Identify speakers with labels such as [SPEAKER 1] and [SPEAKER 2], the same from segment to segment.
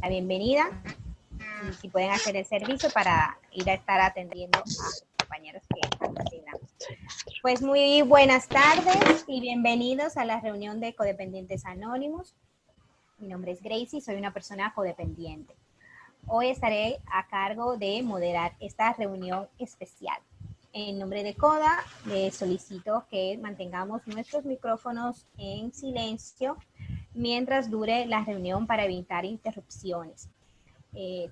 [SPEAKER 1] la bienvenida y si pueden hacer el servicio para ir a estar atendiendo a los compañeros que asignamos. Pues muy buenas tardes y bienvenidos a la reunión de Codependientes Anónimos. Mi nombre es Gracie, soy una persona codependiente. Hoy estaré a cargo de moderar esta reunión especial. En nombre de CODA, les solicito que mantengamos nuestros micrófonos en silencio mientras dure la reunión para evitar interrupciones.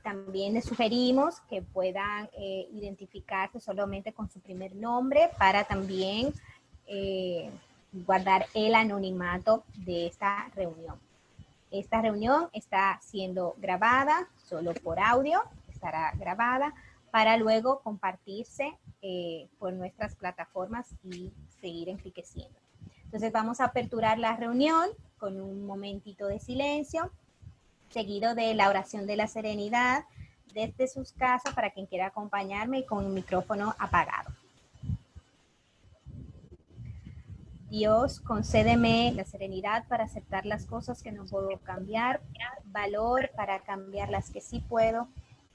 [SPEAKER 1] También les sugerimos que puedan identificarse solamente con su primer nombre para también guardar el anonimato de esta reunión. Esta reunión está siendo grabada solo por audio, estará grabada para luego compartirse por nuestras plataformas y seguir enriqueciendo. Entonces vamos a aperturar la reunión con un momentito de silencio, seguido de la oración de la serenidad desde sus casas para quien quiera acompañarme con el micrófono apagado. Dios, concédeme la serenidad para aceptar las cosas que no puedo cambiar, valor para cambiar las que sí puedo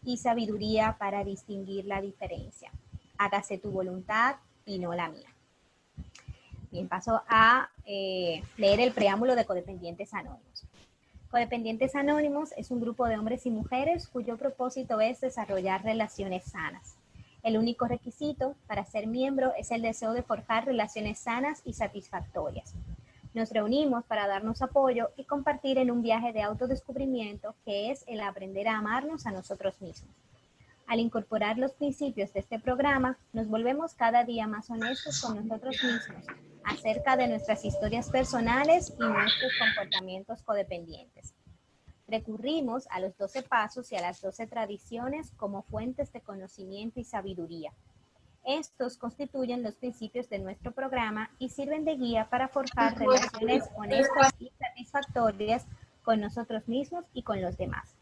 [SPEAKER 1] y sabiduría para distinguir la diferencia. Hágase tu voluntad y no la mía. Bien, paso a leer el preámbulo de Codependientes Anónimos. Codependientes Anónimos es un grupo de hombres y mujeres cuyo propósito es desarrollar relaciones sanas. El único requisito para ser miembro es el deseo de forjar relaciones sanas y satisfactorias. Nos reunimos para darnos apoyo y compartir en un viaje de autodescubrimiento que es el aprender a amarnos a nosotros mismos. Al incorporar los principios de este programa, nos volvemos cada día más honestos con nosotros mismos acerca de nuestras historias personales y nuestros comportamientos codependientes. Recurrimos a los 12 pasos y a las 12 tradiciones como fuentes de conocimiento y sabiduría. Estos constituyen los principios de nuestro programa y sirven de guía para forjar relaciones honestas y satisfactorias con nosotros mismos y con los demás.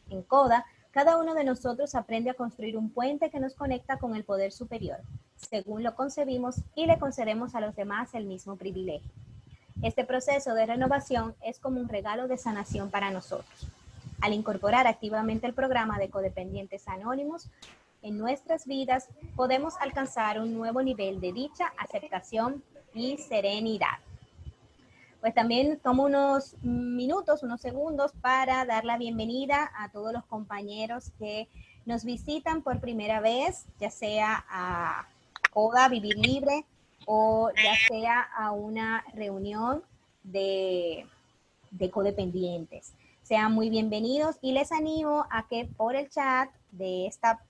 [SPEAKER 1] En CODA, cada uno de nosotros aprende a construir un puente que nos conecta con el poder superior, según lo concebimos, y le concedemos a los demás el mismo privilegio. Este proceso de renovación es como un regalo de sanación para nosotros. Al incorporar activamente el programa de Codependientes Anónimos en nuestras vidas, podemos alcanzar un nuevo nivel de dicha, aceptación y serenidad. Pues también tomo unos minutos, unos segundos para dar la bienvenida a todos los compañeros que nos visitan por primera vez, ya sea a CODA, Vivir Libre, o ya sea a una reunión de codependientes. Sean muy bienvenidos y les animo a que por el chat de esta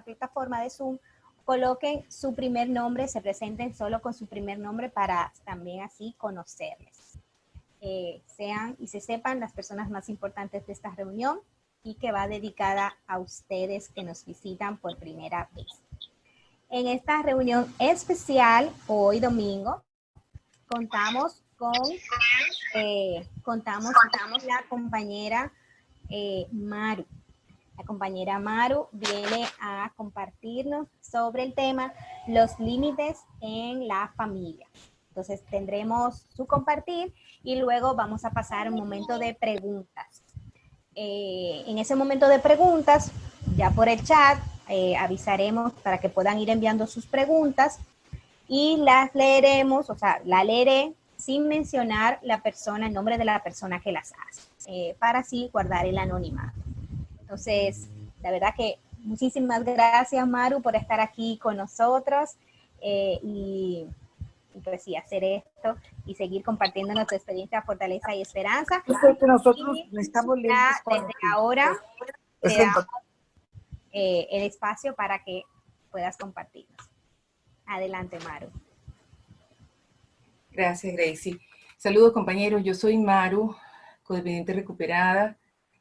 [SPEAKER 1] plataforma de Zoom coloquen su primer nombre, se presenten solo con su primer nombre para también así conocerles. Sean y se sepan las personas más importantes de esta reunión y que va dedicada a ustedes que nos visitan por primera vez. En esta reunión especial, hoy domingo, contamos con la compañera Maru. La compañera Maru viene a compartirnos sobre el tema los límites en la familia. Entonces tendremos su compartir y luego vamos a pasar un momento de preguntas. En ese momento de preguntas, ya por el chat, avisaremos para que puedan ir enviando sus preguntas y las leeremos, o sea, la leeré sin mencionar la persona, el nombre de la persona que las hace, para así guardar el anonimato. Entonces, la verdad que muchísimas gracias, Maru, por estar aquí con nosotros y pues sí, hacer esto y seguir compartiendo nuestra experiencia, fortaleza y esperanza.
[SPEAKER 2] Porque nosotros estamos
[SPEAKER 1] listos. Desde ahora te damos el espacio para que puedas compartirnos. Adelante, Maru.
[SPEAKER 3] Gracias, Gracie. Saludos, compañeros. Yo soy Maru, codependiente recuperada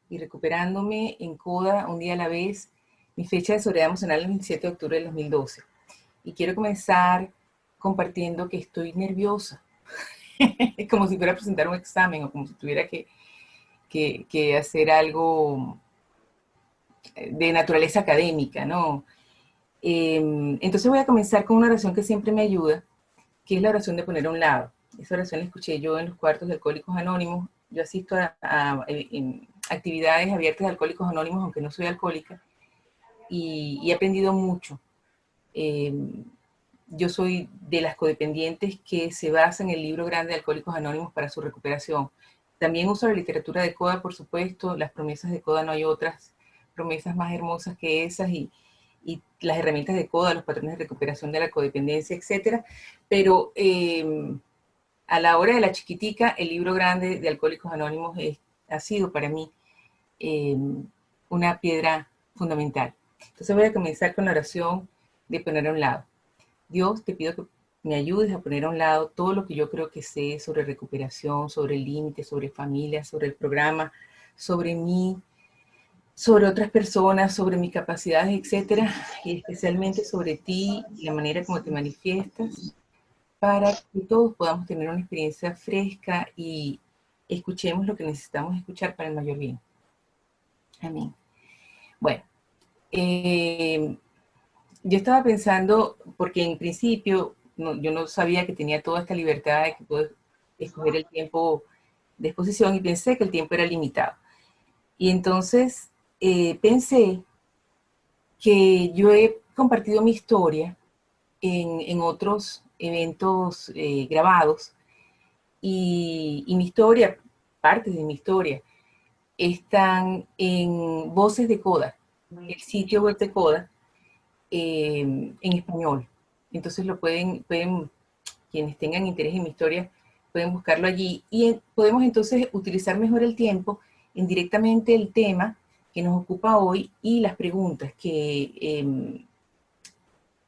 [SPEAKER 3] y recuperándome en CODA un día a la vez. Mi fecha de sobriedad emocional es el 27 de octubre del 2012. Y quiero comenzar compartiendo que estoy nerviosa. Es como si fuera a presentar un examen o como si tuviera que hacer algo de naturaleza académica, ¿no? Entonces voy a comenzar con una oración que siempre me ayuda, que es la oración de poner a un lado. Esa oración la escuché yo en los cuartos de Alcohólicos Anónimos. Yo asisto a actividades abiertas de Alcohólicos Anónimos, aunque no soy alcohólica, y he aprendido mucho. Yo soy de las codependientes que se basa en el libro grande de Alcohólicos Anónimos para su recuperación. También uso la literatura de Coda, por supuesto. Las promesas de Coda, no hay otras promesas más hermosas que esas, y las herramientas de Coda, los patrones de recuperación de la codependencia, etcétera. Pero a la hora de la chiquitica, el libro grande de Alcohólicos Anónimos ha sido para mí una piedra fundamental. Entonces voy a comenzar con la oración de poner a un lado. Dios, te pido que me ayudes a poner a un lado todo lo que yo creo que sé sobre recuperación, sobre límites, sobre familia, sobre el programa, sobre mí, sobre otras personas, sobre mis capacidades, etcétera, y especialmente sobre ti y la manera como te manifiestas, para que todos podamos tener una experiencia fresca y escuchemos lo que necesitamos escuchar para el mayor bien. Amén. Bueno, yo estaba pensando, porque en principio yo no sabía que tenía toda esta libertad de que puedo escoger el tiempo de exposición, y pensé que el tiempo era limitado. Y entonces pensé que yo he compartido mi historia en otros eventos grabados, y mi historia, partes de mi historia, están en Voces de Coda, el sitio web de Coda, en español. Entonces quienes tengan interés en mi historia, pueden buscarlo allí, y podemos entonces utilizar mejor el tiempo en directamente el tema que nos ocupa hoy y las preguntas que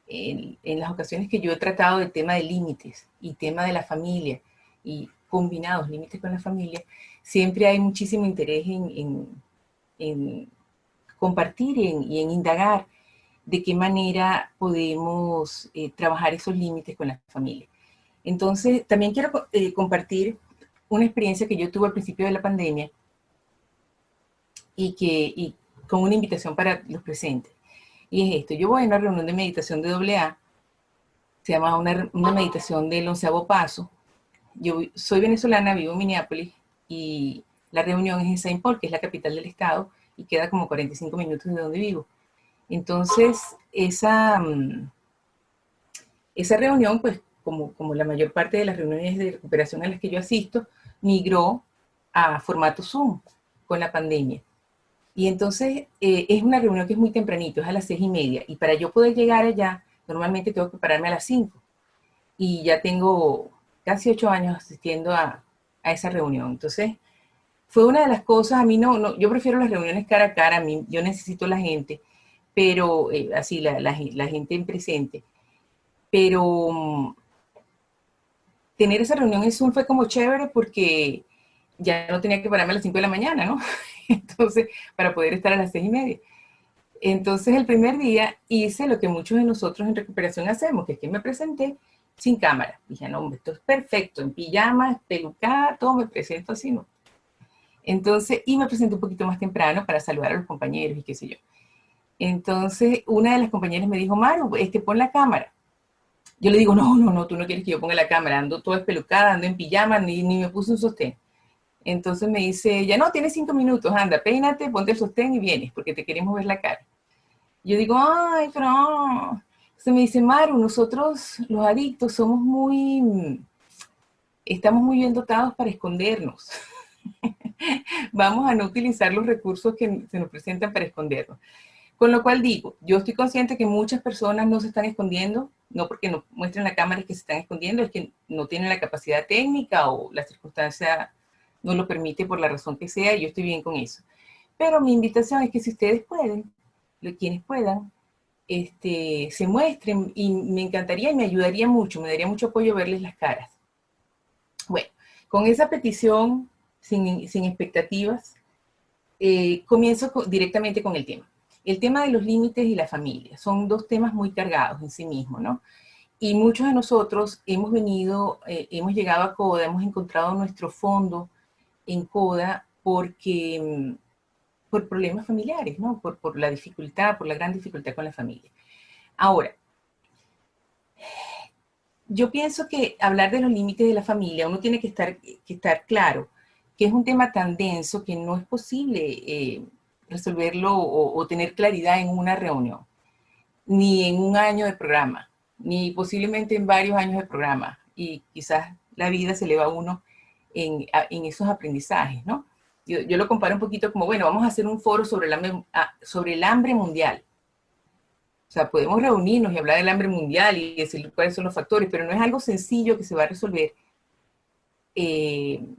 [SPEAKER 3] en las ocasiones que yo he tratado del tema de límites y tema de la familia, y combinados límites con la familia, siempre hay muchísimo interés en compartir y en indagar de qué manera podemos trabajar esos límites con la familia. Entonces, también quiero compartir una experiencia que yo tuve al principio de la pandemia, y con una invitación para los presentes. Y es esto: yo voy a una reunión de meditación de AA, se llama una meditación del 11º paso. Yo soy venezolana, vivo en Minneapolis, y la reunión es en Saint Paul, que es la capital del estado, y queda como 45 minutos de donde vivo. Entonces, esa reunión, pues, como la mayor parte de las reuniones de recuperación a las que yo asisto, migró a formato Zoom con la pandemia. Y entonces es una reunión que es muy tempranito, es a las 6:30, y para yo poder llegar allá, normalmente tengo que pararme a las 5. Y ya tengo casi 8 años asistiendo a esa reunión. Entonces, fue una de las cosas. A mí yo prefiero las reuniones cara a cara. A mí, yo necesito la gente, pero así, la gente en presente. Pero tener esa reunión en Zoom fue como chévere, porque ya no tenía que pararme a las 5 de la mañana, ¿no? Entonces, para poder estar a las 6:30. Entonces, el primer día hice lo que muchos de nosotros en recuperación hacemos, que es que me presenté sin cámara. Dije, no, hombre, esto es perfecto, en pijama, pelucada, todo, me presento así, ¿no? Entonces, y me presenté un poquito más temprano para saludar a los compañeros y qué sé yo. Entonces, una de las compañeras me dijo, Maru, pon la cámara. Yo le digo, no, tú no quieres que yo ponga la cámara, ando toda espelucada, ando en pijama, ni me puse un sostén. Entonces me dice ella, no, tienes 5 minutos, anda, peínate, ponte el sostén y vienes, porque te queremos ver la cara. Yo digo, ay, pero no. Entonces me dice, Maru, nosotros los adictos estamos muy bien dotados para escondernos. Vamos a no utilizar los recursos que se nos presentan para escondernos. Con lo cual digo, yo estoy consciente que muchas personas no se están escondiendo, no porque no muestren la cámara es que se están escondiendo, es que no tienen la capacidad técnica o la circunstancia no lo permite por la razón que sea, y yo estoy bien con eso. Pero mi invitación es que si ustedes pueden, quienes puedan, se muestren, y me encantaría y me ayudaría mucho, me daría mucho apoyo verles las caras. Bueno, con esa petición, sin expectativas, comienzo directamente con el tema. El tema de los límites y la familia son dos temas muy cargados en sí mismos, ¿no? Y muchos de nosotros hemos llegado a Coda, hemos encontrado nuestro fondo en Coda por problemas familiares, ¿no? Por la dificultad, por la gran dificultad con la familia. Ahora, yo pienso que hablar de los límites de la familia, uno tiene que estar claro que es un tema tan denso que no es posible resolverlo o tener claridad en una reunión, ni en un año de programa, ni posiblemente en varios años de programa. Y quizás la vida se le va a uno en esos aprendizajes, ¿no? Yo lo comparo un poquito como, bueno, vamos a hacer un foro sobre el hambre mundial. O sea, podemos reunirnos y hablar del hambre mundial y decir cuáles son los factores, pero no es algo sencillo que se va a resolver en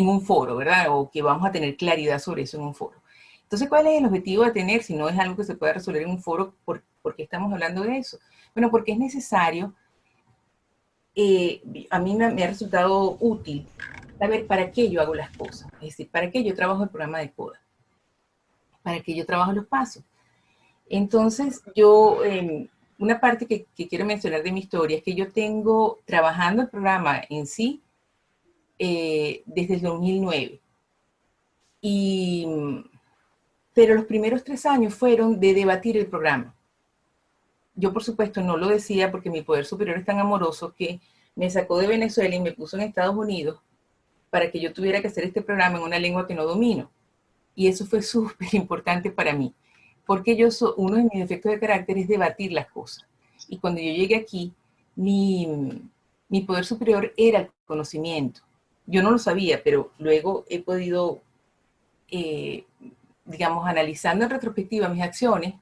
[SPEAKER 3] un foro, ¿verdad? O que vamos a tener claridad sobre eso en un foro. Entonces, ¿cuál es el objetivo de tener si no es algo que se pueda resolver en un foro? ¿Por qué estamos hablando de eso? Bueno, porque es necesario, a mí me ha resultado útil saber para qué yo hago las cosas. Es decir, para qué yo trabajo el programa de CODA, para qué yo trabajo los pasos. Entonces, una parte que quiero mencionar de mi historia es que yo tengo trabajando el programa en sí desde el 2009. Pero los primeros 3 años fueron de debatir el programa. Yo, por supuesto, no lo decía porque mi poder superior es tan amoroso que me sacó de Venezuela y me puso en Estados Unidos para que yo tuviera que hacer este programa en una lengua que no domino. Y eso fue súper importante para mí, porque uno de mis defectos de carácter es debatir las cosas. Y cuando yo llegué aquí, mi poder superior era el conocimiento. Yo no lo sabía, pero luego he podido, digamos, analizando en retrospectiva mis acciones,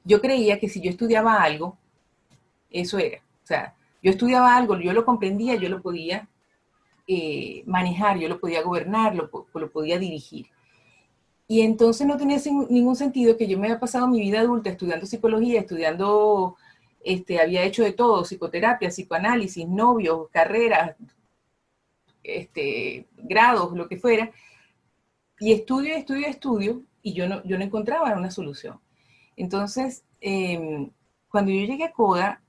[SPEAKER 3] yo creía que si yo estudiaba algo, eso era. O sea, yo estudiaba algo, yo lo comprendía, yo lo podía manejar, yo lo podía gobernar, lo podía dirigir. Y entonces no tenía ningún sentido que yo me haya pasado mi vida adulta estudiando psicología, había hecho de todo, psicoterapia, psicoanálisis, novios, carreras, grados, lo que fuera, y estudio, y yo no encontraba una solución. Entonces, cuando yo llegué a CODA,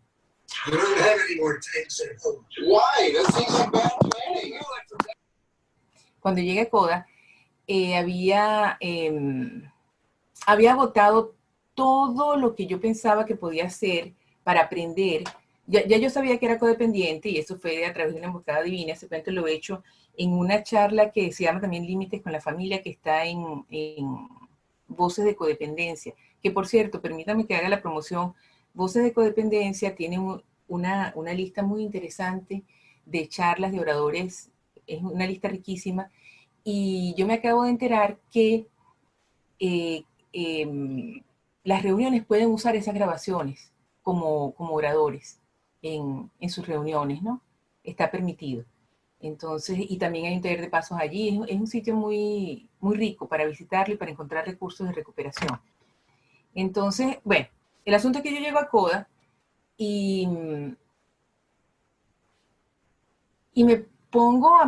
[SPEAKER 3] cuando llegué a CODA, había agotado todo lo que yo pensaba que podía hacer para aprender. Ya yo sabía que era codependiente y eso fue a través de una emboscada divina. Ese cuento lo he hecho en una charla que se llama también Límites con la Familia, que está en Voces de Codependencia. Que por cierto, permítame que haga la promoción. Voces de Codependencia tiene una lista muy interesante de charlas de oradores. Es una lista riquísima. Y yo me acabo de enterar que las reuniones pueden usar esas grabaciones como oradores en sus reuniones, ¿no? Está permitido. Entonces, y también hay un taller de pasos allí. Es un sitio muy, muy rico para visitarlo y para encontrar recursos de recuperación. Entonces, bueno, el asunto es que yo llego a CODA y me pongo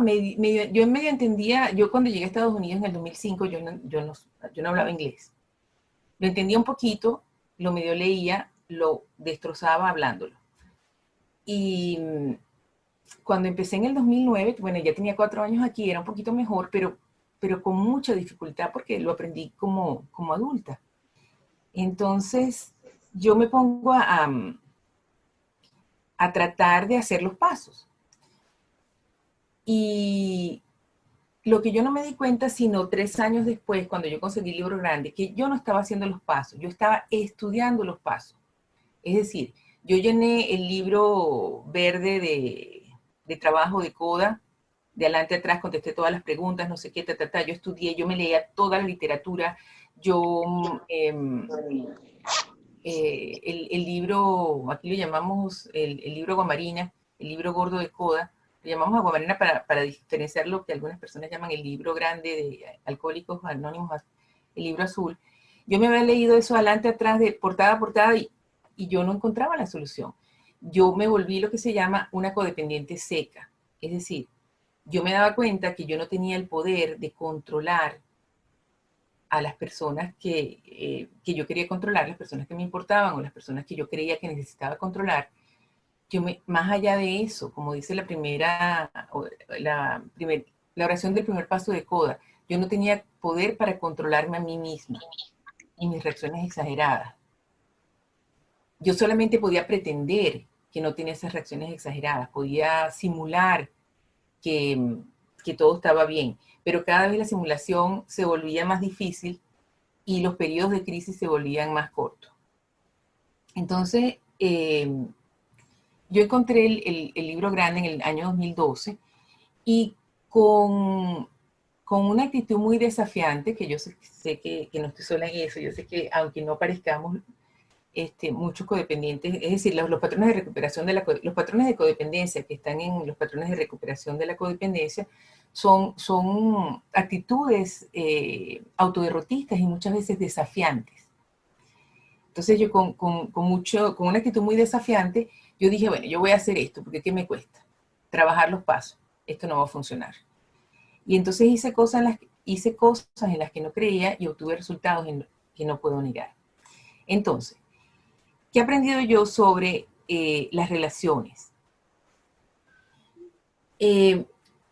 [SPEAKER 3] yo medio entendía, yo cuando llegué a Estados Unidos en el 2005, yo no hablaba inglés. Lo entendía un poquito, lo medio leía, lo destrozaba hablándolo. Y cuando empecé en el 2009, bueno, ya tenía 4 años aquí, era un poquito mejor, pero con mucha dificultad porque lo aprendí como adulta. Entonces, yo me pongo a tratar de hacer los pasos. Y lo que yo no me di cuenta, sino 3 años después, cuando yo conseguí el libro grande, que yo no estaba haciendo los pasos, yo estaba estudiando los pasos. Es decir, yo llené el libro verde de trabajo de CODA, de adelante a atrás contesté todas las preguntas, no sé qué, yo estudié, yo me leía toda la literatura, el libro, aquí lo llamamos el libro Aguamarina, el libro gordo de CODA, lo llamamos Aguamarina para diferenciar lo que algunas personas llaman el libro grande de Alcohólicos Anónimos, el libro azul. Yo me había leído eso adelante, atrás, de portada a portada, y yo no encontraba la solución. Yo me volví lo que se llama una codependiente seca. Es decir, yo me daba cuenta que yo no tenía el poder de controlar a las personas que yo quería controlar, las personas que me importaban o las personas que yo creía que necesitaba controlar. Más allá de eso, como dice la oración del primer paso de CODA, yo no tenía poder para controlarme a mí misma y mis reacciones exageradas. Yo solamente podía pretender que no tenía esas reacciones exageradas, podía simular que que todo estaba bien, pero cada vez la simulación se volvía más difícil y los periodos de crisis se volvían más cortos. Entonces, yo encontré el libro grande en el año 2012 y con una actitud muy desafiante, que yo sé que no estoy sola en eso, yo sé que aunque no parezcamos muchos codependientes, es decir, los patrones de recuperación los patrones de codependencia que están en los patrones de recuperación de la codependencia son actitudes autoderrotistas y muchas veces desafiantes. Entonces yo con una actitud muy desafiante, yo dije, bueno, yo voy a hacer esto, porque ¿qué me cuesta? Trabajar los pasos, esto no va a funcionar. Y entonces hice cosas en las que no creía y obtuve resultados que no puedo negar. Entonces, ¿qué he aprendido yo sobre las relaciones?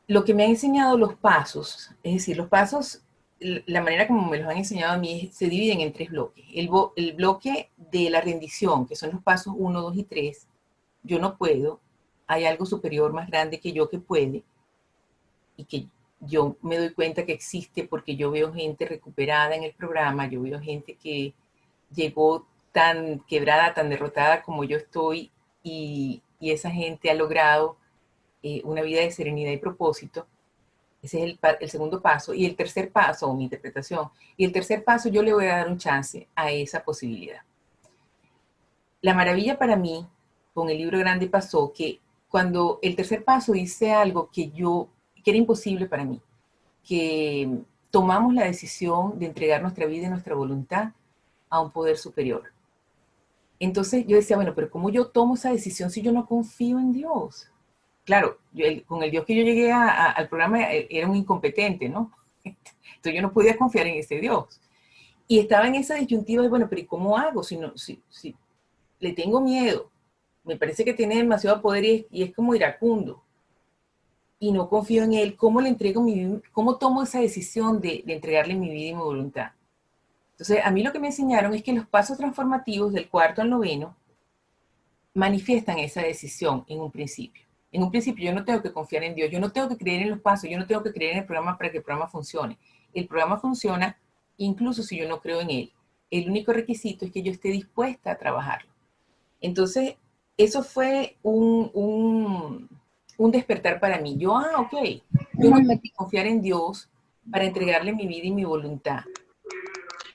[SPEAKER 3] Lo que me han enseñado los pasos, es decir, los pasos, la manera como me los han enseñado a mí se dividen en 3 bloques. El bloque de la rendición, que son los pasos 1, 2 y 3, yo no puedo, hay algo superior más grande que yo que puede, y que yo me doy cuenta que existe porque yo veo gente recuperada en el programa, yo veo gente que llegó tan quebrada, tan derrotada como yo estoy, y esa gente ha logrado una vida de serenidad y propósito. Ese es el segundo paso. Y el tercer paso, o mi interpretación, y el tercer paso yo le voy a dar un chance a esa posibilidad. La maravilla para mí, con el libro grande pasó que cuando el tercer paso dice algo que era imposible para mí, que tomamos la decisión de entregar nuestra vida y nuestra voluntad a un poder superior. Entonces yo decía, bueno, pero ¿cómo yo tomo esa decisión si yo no confío en Dios? Claro, con el Dios que yo llegué al programa era un incompetente, ¿no? Entonces yo no podía confiar en ese Dios. Y estaba en esa disyuntiva de, bueno, pero ¿y cómo hago? Si le tengo miedo, me parece que tiene demasiado poder y es como iracundo, y no confío en él, ¿cómo le entrego mi vida? ¿Cómo tomo esa decisión de entregarle mi vida y mi voluntad? Entonces, a mí lo que me enseñaron es que los pasos transformativos del 4 al 9 manifiestan esa decisión en un principio. En un principio yo no tengo que confiar en Dios, yo no tengo que creer en los pasos, yo no tengo que creer en el programa para que el programa funcione. El programa funciona incluso si yo no creo en él. El único requisito es que yo esté dispuesta a trabajarlo. Entonces, eso fue un despertar para mí. Yo no tengo que confiar en Dios para entregarle mi vida y mi voluntad.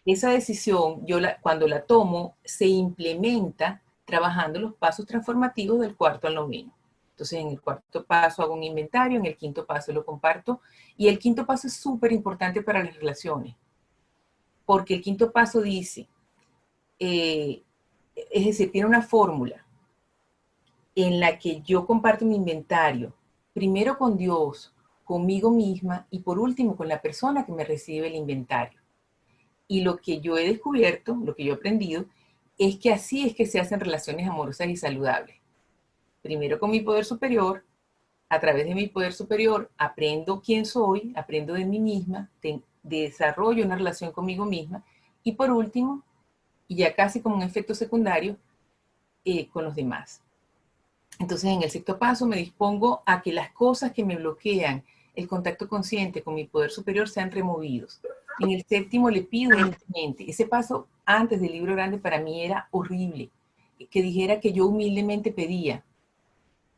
[SPEAKER 3] Esa decisión, cuando la tomo, se implementa trabajando los pasos transformativos del 4 al 9. Entonces, en el 4º paso hago un inventario, en el 5º paso lo comparto, y el 5º paso es súper importante para las relaciones, porque el 5º paso dice, es decir, tiene una fórmula en la que yo comparto mi inventario, primero con Dios, conmigo misma, y por último con la persona que me recibe el inventario. Y lo que yo he descubierto, lo que yo he aprendido, es que así es que se hacen relaciones amorosas y saludables. Primero con mi poder superior, a través de mi poder superior aprendo quién soy, aprendo de mí misma, desarrollo una relación conmigo misma, y por último, y ya casi como un efecto secundario, con los demás. Entonces, en el 6º paso me dispongo a que las cosas que me bloquean el contacto consciente con mi poder superior sean removidos. En el 7º le pido humildemente. Ese paso antes del libro grande para mí era horrible. Que dijera que yo humildemente pedía.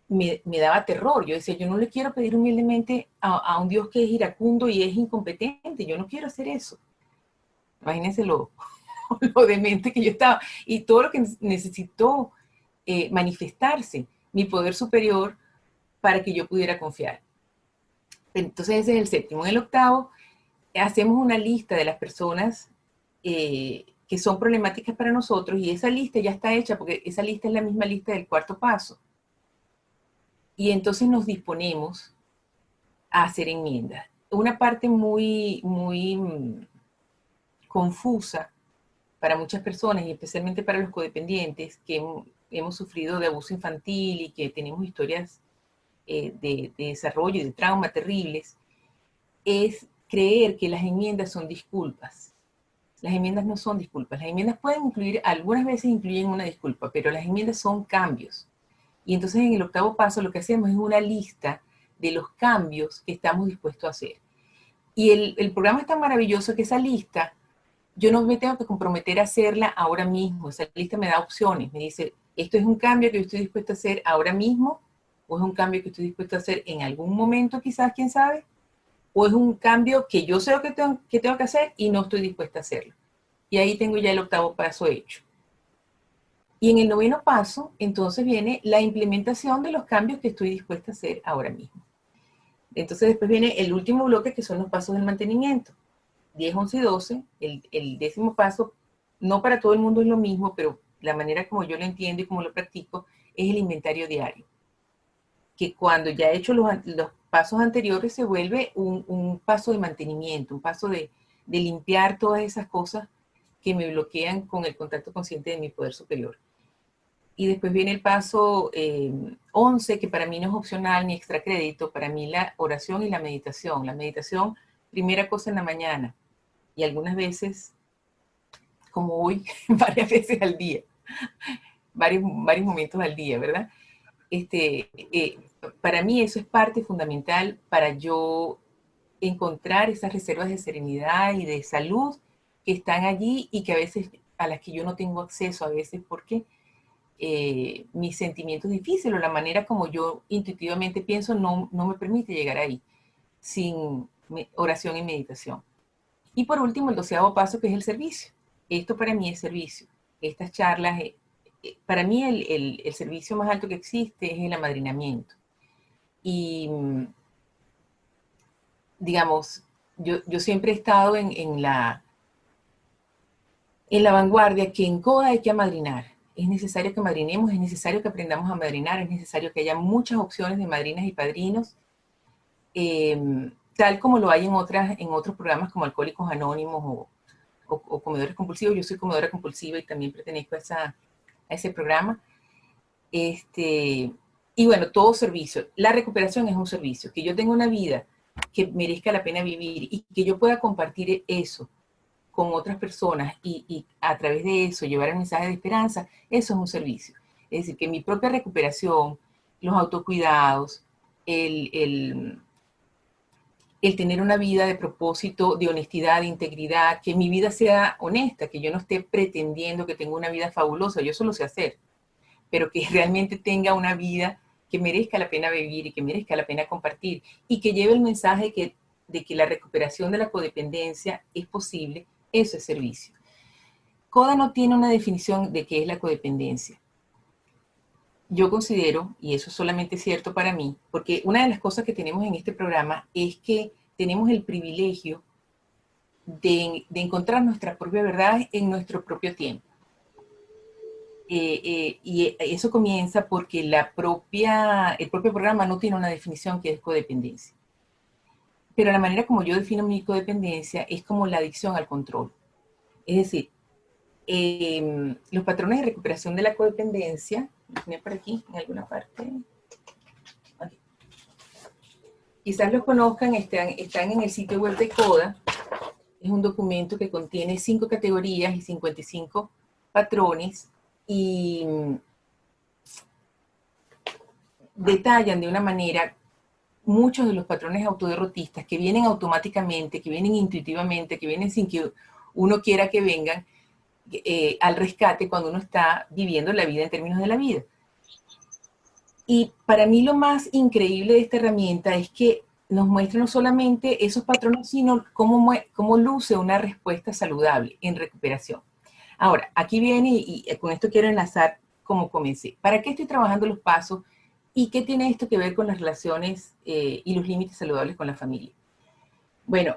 [SPEAKER 3] Me daba terror. Yo decía, yo no le quiero pedir humildemente a un Dios que es iracundo y es incompetente. Yo no quiero hacer eso. Imagínense lo demente que yo estaba. Y todo lo que necesitó manifestarse mi poder superior para que yo pudiera confiar. Entonces ese es el 7º. En el 8º hacemos una lista de las personas que son problemáticas para nosotros, y esa lista ya está hecha porque esa lista es la misma lista del 4º paso. Y entonces nos disponemos a hacer enmiendas. Una parte muy confusa para muchas personas, y especialmente para los codependientes que hemos sufrido de abuso infantil y que tenemos historias de desarrollo y de trauma terribles, es creer que las enmiendas son disculpas. Las enmiendas no son disculpas. Las enmiendas pueden incluir, algunas veces incluyen una disculpa, pero las enmiendas son cambios. Y entonces en el 8º paso lo que hacemos es una lista de los cambios que estamos dispuestos a hacer. Y el programa es tan maravilloso que esa lista, yo no me tengo que comprometer a hacerla ahora mismo. Esa lista me da opciones, me dice, esto es un cambio que yo estoy dispuesto a hacer ahora mismo, o es un cambio que estoy dispuesto a hacer en algún momento quizás, quién sabe, o es un cambio que yo sé que tengo que hacer y no estoy dispuesta a hacerlo. Y ahí tengo ya el octavo paso hecho. Y en el noveno paso, entonces viene la implementación de los cambios que estoy dispuesta a hacer ahora mismo. Entonces después viene el último bloque, que son los pasos del mantenimiento. 10, 11 y 12, el décimo paso, no para todo el mundo es lo mismo, pero la manera como yo lo entiendo y como lo practico, es el inventario diario. Que cuando ya he hecho los pasos anteriores, se vuelve un paso de mantenimiento, un paso de limpiar todas esas cosas que me bloquean con el contacto consciente de mi poder superior. Y después viene el paso 11, que para mí no es opcional ni extra crédito, para mí la oración y la meditación. La meditación, primera cosa en la mañana, y algunas veces, como hoy, varias veces al día, varios momentos al día, ¿verdad? Para mí eso es parte fundamental para yo encontrar esas reservas de serenidad y de salud que están allí y que a veces, a las que yo no tengo acceso a veces porque mis sentimientos difíciles o la manera como yo intuitivamente pienso no me permite llegar ahí sin oración y meditación. Y por último, el 12º paso, que es el servicio. Esto para mí es servicio. Estas charlas, para mí el servicio más alto que existe es el amadrinamiento. Y digamos, yo siempre he estado en la vanguardia que en CODA hay que amadrinar. Es necesario que madrinemos, es necesario que aprendamos a madrinar, es necesario que haya muchas opciones de madrinas y padrinos, tal como lo hay en otros programas como Alcohólicos Anónimos o Comedores Compulsivos. Yo soy comedora compulsiva y también pertenezco a ese programa. Y bueno, todo servicio. La recuperación es un servicio. Que yo tenga una vida que merezca la pena vivir y que yo pueda compartir eso con otras personas y a través de eso llevar el mensaje de esperanza, eso es un servicio. Es decir, que mi propia recuperación, los autocuidados, el tener una vida de propósito, de honestidad, de integridad, que mi vida sea honesta, que yo no esté pretendiendo que tenga una vida fabulosa, yo eso lo sé hacer, pero que realmente tenga una vida que merezca la pena vivir y que merezca la pena compartir y que lleve el mensaje de que la recuperación de la codependencia es posible. Eso es servicio. CODA no tiene una definición de qué es la codependencia. Yo considero, y eso es solamente cierto para mí, porque una de las cosas que tenemos en este programa es que tenemos el privilegio de encontrar nuestra propia verdad en nuestro propio tiempo. Y eso comienza porque el propio programa no tiene una definición que es codependencia. Pero la manera como yo defino mi codependencia es como la adicción al control. Es decir, los patrones de recuperación de la codependencia, voy por aquí en alguna parte, okay. Quizás los conozcan, están en el sitio web de CODA. Es un documento que contiene 5 categorías y 55 patrones y detallan de una manera muchos de los patrones autoderrotistas que vienen automáticamente, que vienen intuitivamente, que vienen sin que uno quiera que vengan al rescate cuando uno está viviendo la vida en términos de la vida. Y para mí lo más increíble de esta herramienta es que nos muestra no solamente esos patrones, sino cómo luce una respuesta saludable en recuperación. Ahora, aquí viene, y con esto quiero enlazar como comencé. ¿Para qué estoy trabajando los pasos? ¿Y qué tiene esto que ver con las relaciones y los límites saludables con la familia? Bueno,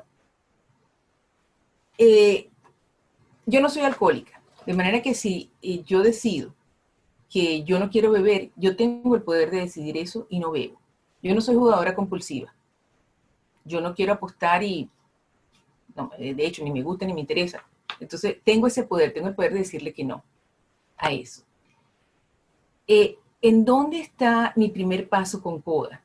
[SPEAKER 3] yo no soy alcohólica, de manera que si yo decido que yo no quiero beber, yo tengo el poder de decidir eso y no bebo. Yo no soy jugadora compulsiva. Yo no quiero apostar y, no, de hecho, ni me gusta ni me interesa. Entonces, tengo ese poder, tengo el poder de decirle que no a eso. ¿En dónde está mi primer paso con CODA?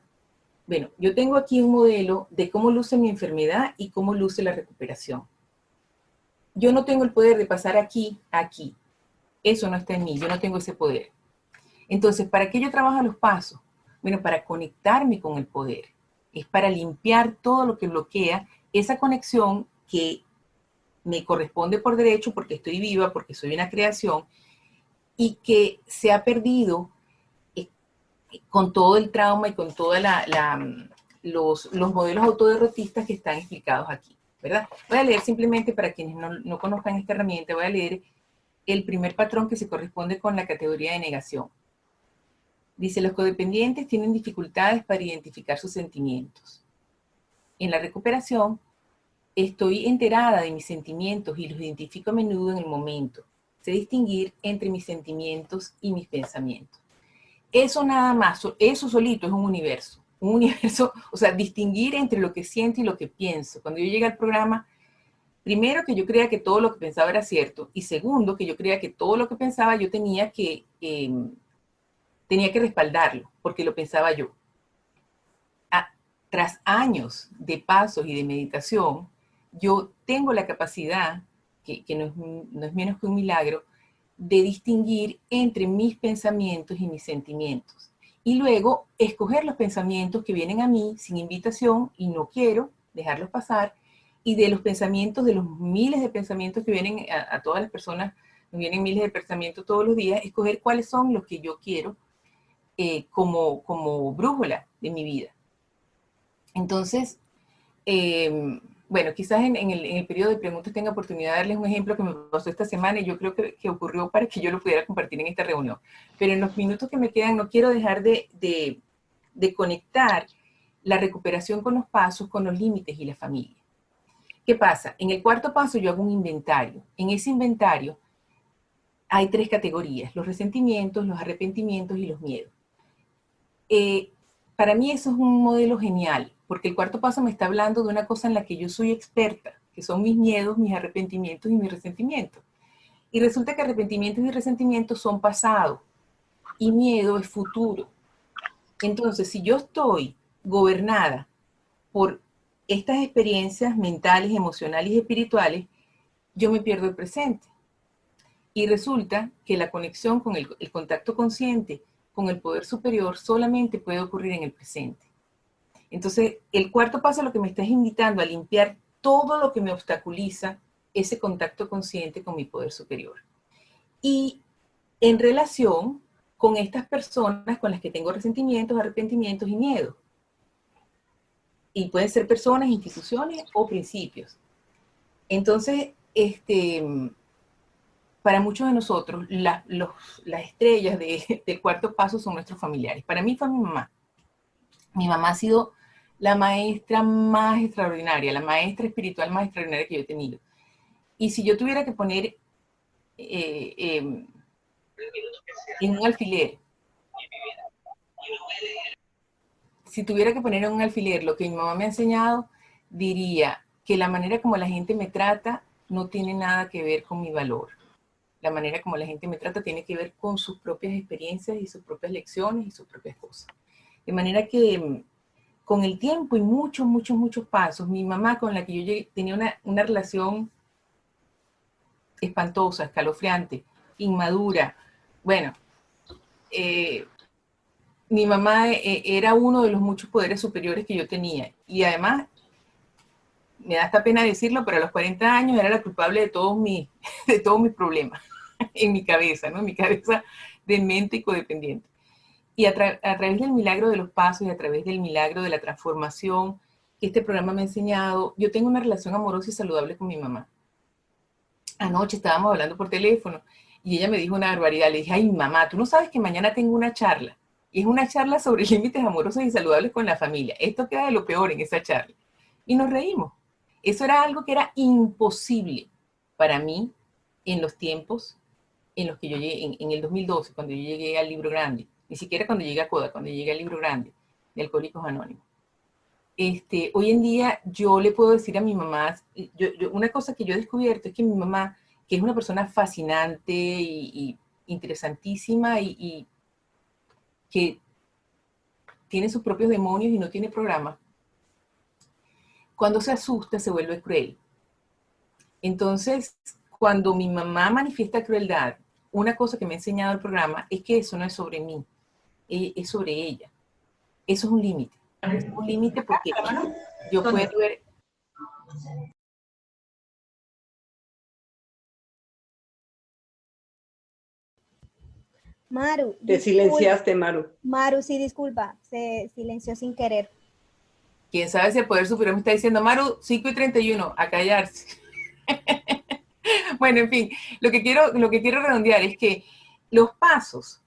[SPEAKER 3] Bueno, yo tengo aquí un modelo de cómo luce mi enfermedad y cómo luce la recuperación. Yo no tengo el poder de pasar aquí a aquí. Eso no está en mí, yo no tengo ese poder. Entonces, ¿para qué yo trabajo los pasos? Bueno, para conectarme con el poder. es para limpiar todo lo que bloquea esa conexión que me corresponde por derecho, porque estoy viva, porque soy una creación, y que se ha perdido con todo el trauma y con todos los modelos autoderrotistas que están explicados aquí, ¿verdad? Voy a leer simplemente, para quienes no conozcan esta herramienta, voy a leer el primer patrón que se corresponde con la categoría de negación. Dice, los codependientes tienen dificultades para identificar sus sentimientos. En la recuperación, estoy enterada de mis sentimientos y los identifico a menudo en el momento. Sé distinguir entre mis sentimientos y mis pensamientos. Eso nada más, eso solito es un universo. Un universo, o sea, distinguir entre lo que siento y lo que pienso. Cuando yo llegué al programa, primero que yo creía que todo lo que pensaba era cierto, y segundo que yo creía que todo lo que pensaba yo tenía que respaldarlo, porque lo pensaba yo. Tras años de pasos y de meditación, yo tengo la capacidad, que no es menos que un milagro, de distinguir entre mis pensamientos y mis sentimientos. Y luego escoger los pensamientos que vienen a mí sin invitación y no quiero dejarlos pasar, y de los pensamientos, de los miles de pensamientos que vienen a todas las personas, nos vienen miles de pensamientos todos los días, escoger cuáles son los que yo quiero como brújula de mi vida. Entonces, bueno, quizás en el periodo de preguntas tenga oportunidad de darles un ejemplo que me pasó esta semana y yo creo que ocurrió para que yo lo pudiera compartir en esta reunión. Pero en los minutos que me quedan no quiero dejar de conectar la recuperación con los pasos, con los límites y la familia. ¿Qué pasa? En el cuarto paso yo hago un inventario. En ese inventario hay 3 categorías: los resentimientos, los arrepentimientos y los miedos. Para mí eso es un modelo genial, porque el cuarto paso me está hablando de una cosa en la que yo soy experta, que son mis miedos, mis arrepentimientos y mis resentimientos. Y resulta que arrepentimientos y resentimientos son pasado y miedo es futuro. Entonces, si yo estoy gobernada por estas experiencias mentales, emocionales y espirituales, yo me pierdo el presente. Y resulta que la conexión con el contacto consciente con el poder superior solamente puede ocurrir en el presente. Entonces, el cuarto paso lo que me está es invitando a limpiar todo lo que me obstaculiza ese contacto consciente con mi poder superior. Y en relación con estas personas con las que tengo resentimientos, arrepentimientos y miedo. Y pueden ser personas, instituciones o principios. Entonces, para muchos de nosotros, las estrellas del cuarto paso son nuestros familiares. Para mí fue mi mamá. Mi mamá ha sido la maestra más extraordinaria, la maestra espiritual más extraordinaria que yo he tenido. Y si yo tuviera que poner en un alfiler, si tuviera que poner en un alfiler lo que mi mamá me ha enseñado, diría que la manera como la gente me trata no tiene nada que ver con mi valor. La manera como la gente me trata tiene que ver con sus propias experiencias y sus propias lecciones y sus propias cosas. De manera que con el tiempo y muchos pasos, mi mamá con la que yo llegué, tenía una relación espantosa, escalofriante, inmadura. Bueno, mi mamá era uno de los muchos poderes superiores que yo tenía. Y además, me da esta pena decirlo, pero a los 40 años era la culpable de todos mis problemas en mi cabeza, ¿no? En mi cabeza de mente y codependiente. Y a través del milagro de los pasos y a través del milagro de la transformación que este programa me ha enseñado, yo tengo una relación amorosa y saludable con mi mamá. Anoche estábamos hablando por teléfono y ella me dijo una barbaridad. Le dije, ay, mamá, tú no sabes que mañana tengo una charla. Y es una charla sobre límites amorosos y saludables con la familia. Esto queda de lo peor en esa charla. Y nos reímos. Eso era algo que era imposible para mí en los tiempos en los que yo llegué, en el 2012, cuando yo llegué al Libro Grande. Ni siquiera cuando llegué a CODA, cuando llegué al Libro Grande de Alcohólicos Anónimos. Hoy en día yo le puedo decir a mi mamá, una cosa que yo he descubierto es que mi mamá, que es una persona fascinante y interesantísima y que tiene sus propios demonios y no tiene programa, cuando se asusta se vuelve cruel. Entonces, cuando mi mamá manifiesta crueldad, una cosa que me ha enseñado el programa es que eso no es sobre mí, es sobre ella. Eso es un límite. un límite porque yo puedo ver.
[SPEAKER 1] Maru,
[SPEAKER 4] Te silenciaste, Maru.
[SPEAKER 1] Maru, sí, disculpa, se silenció sin querer.
[SPEAKER 3] Quién sabe si el Poder Superior me está diciendo, Maru, 5:31, a callarse. Bueno, en fin, lo que quiero redondear es que los pasos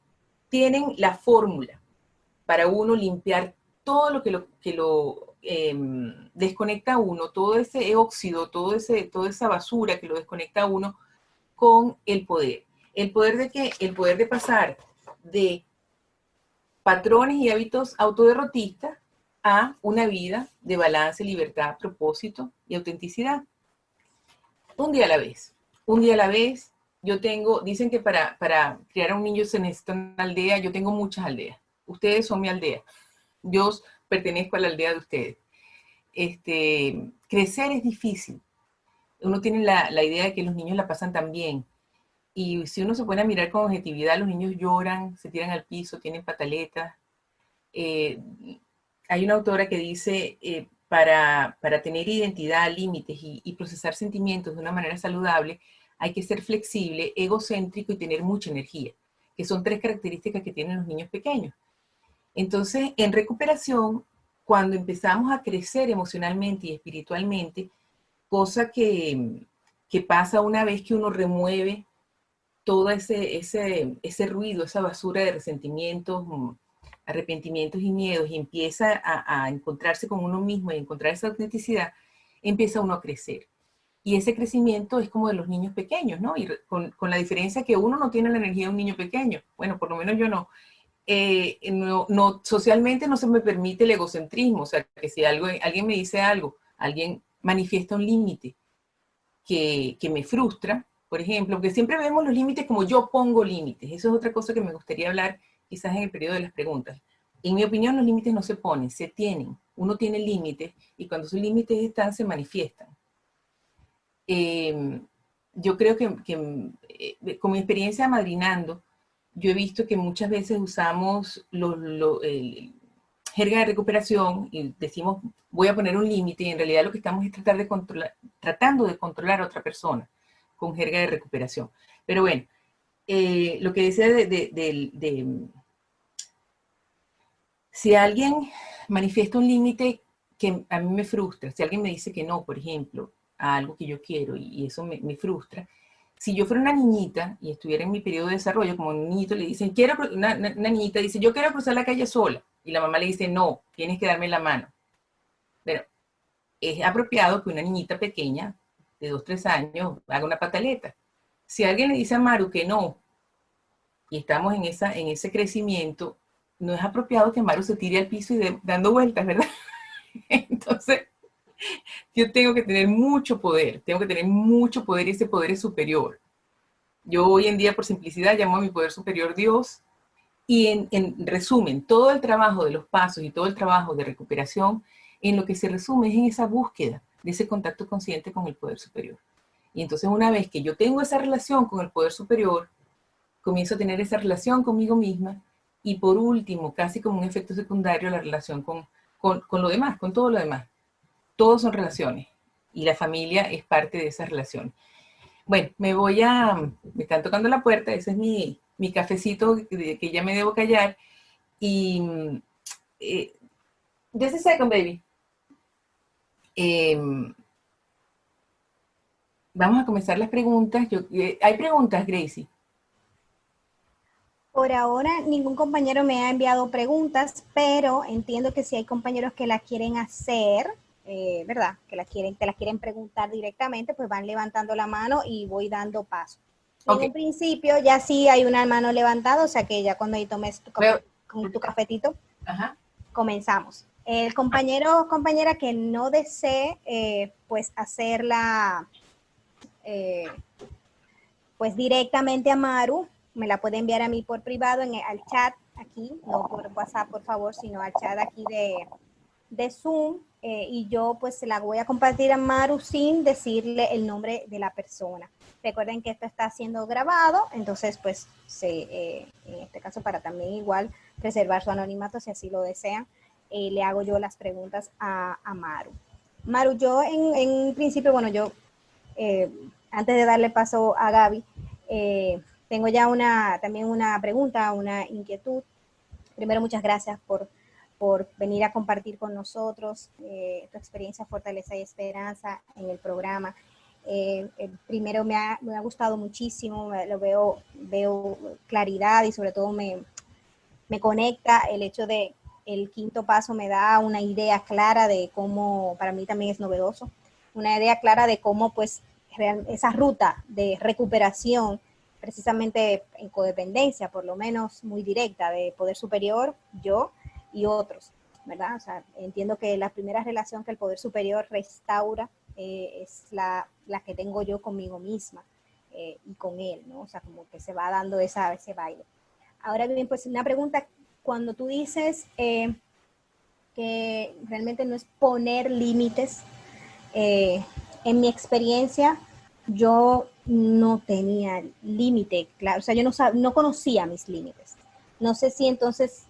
[SPEAKER 3] tienen la fórmula para uno limpiar todo lo que lo desconecta a uno, todo ese óxido, toda esa basura que lo desconecta a uno con el poder. ¿El poder de qué? El poder de pasar de patrones y hábitos autoderrotistas a una vida de balance, libertad, propósito y autenticidad. Un día a la vez. Un día a la vez. Dicen que para criar a un niño se necesita una aldea. Yo tengo muchas aldeas. Ustedes son mi aldea. Yo pertenezco a la aldea de ustedes. Crecer es difícil. Uno tiene la idea de que los niños la pasan tan bien. Y si uno se pone a mirar con objetividad, los niños lloran, se tiran al piso, tienen pataletas. Hay una autora que dice, para tener identidad, límites y procesar sentimientos de una manera saludable, hay que ser flexible, egocéntrico y tener mucha energía, que son 3 características que tienen los niños pequeños. Entonces, en recuperación, cuando empezamos a crecer emocionalmente y espiritualmente, cosa que pasa una vez que uno remueve todo ese ruido, esa basura de resentimientos, arrepentimientos y miedos, y empieza a encontrarse con uno mismo y encontrar esa autenticidad, empieza uno a crecer. Y ese crecimiento es como de los niños pequeños, ¿no? Y con la diferencia que uno no tiene la energía de un niño pequeño. Bueno, por lo menos yo no. Socialmente no se me permite el egocentrismo, o sea, que si alguien me dice algo, alguien manifiesta un límite que me frustra, por ejemplo, porque siempre vemos los límites como yo pongo límites. Eso es otra cosa que me gustaría hablar quizás en el periodo de las preguntas. En mi opinión, los límites no se ponen, se tienen. Uno tiene límites y cuando sus límites están, se manifiestan. Yo creo que con mi experiencia madrinando, yo he visto que muchas veces usamos jerga de recuperación y decimos, voy a poner un límite, y en realidad lo que estamos es tratando de controlar a otra persona con jerga de recuperación. Pero bueno, lo que decía si alguien manifiesta un límite que a mí me frustra, si alguien me dice que no, por ejemplo, a algo que yo quiero y eso me frustra, si yo fuera una niñita y estuviera en mi periodo de desarrollo, como un niñito le dicen, una niñita dice, yo quiero cruzar la calle sola, y la mamá le dice, no, tienes que darme la mano. Pero es apropiado que una niñita pequeña, de 2, 3 años, haga una pataleta. Si alguien le dice a Maru que no, y estamos en ese crecimiento, no es apropiado que Maru se tire al piso y dando vueltas, ¿verdad? Entonces, yo tengo que tener mucho poder y ese poder es superior. Yo hoy en día, por simplicidad, llamo a mi poder superior Dios, y en resumen, todo el trabajo de los pasos y todo el trabajo de recuperación, en lo que se resume es en esa búsqueda de ese contacto consciente con el poder superior. Y entonces una vez que yo tengo esa relación con el poder superior, comienzo a tener esa relación conmigo misma y por último, casi como un efecto secundario, la relación con lo demás, con todo lo demás. Todos son relaciones y la familia es parte de esas relaciones. Bueno, me están tocando la puerta, ese es mi cafecito que ya me debo callar. Y just a second, baby. Vamos a comenzar las preguntas. ¿Hay preguntas, Gracie?
[SPEAKER 1] Por ahora, ningún compañero me ha enviado preguntas, pero entiendo que si hay compañeros que la quieren hacer, ¿verdad? Te la quieren preguntar directamente, pues van levantando la mano y voy dando paso. Okay. En un principio ya sí hay una mano levantada, o sea que ya cuando ahí tomes tu cafetito, ajá, comenzamos. El compañero o compañera que no desee, pues hacerla, pues directamente a Maru, me la puede enviar a mí por privado al chat aquí, no por WhatsApp, por favor, sino al chat aquí de Zoom, y yo pues se la voy a compartir a Maru sin decirle el nombre de la persona. Recuerden que esto está siendo grabado, entonces pues en este caso para también igual preservar su anonimato si así lo desean. le hago yo las preguntas a Maru. Maru, yo en principio, bueno, yo antes de darle paso a Gaby, tengo ya también una pregunta, una inquietud. Primero, muchas gracias por venir a compartir con nosotros tu experiencia, fortaleza y esperanza en el programa. Primero me ha gustado muchísimo, veo claridad y sobre todo me conecta el hecho de el quinto paso, me da una idea clara de cómo, para mí también es novedoso, una idea clara de cómo pues esa ruta de recuperación, precisamente en codependencia, por lo menos muy directa, de poder superior, yo y otros, ¿verdad? O sea, entiendo que la primera relación que el poder superior restaura es la que tengo yo conmigo misma y con él, ¿no? O sea, como que se va dando ese baile. Ahora bien, pues una pregunta, cuando tú dices que realmente no es poner límites, en mi experiencia yo no tenía límite, claro, o sea, yo no conocía mis límites. No sé si entonces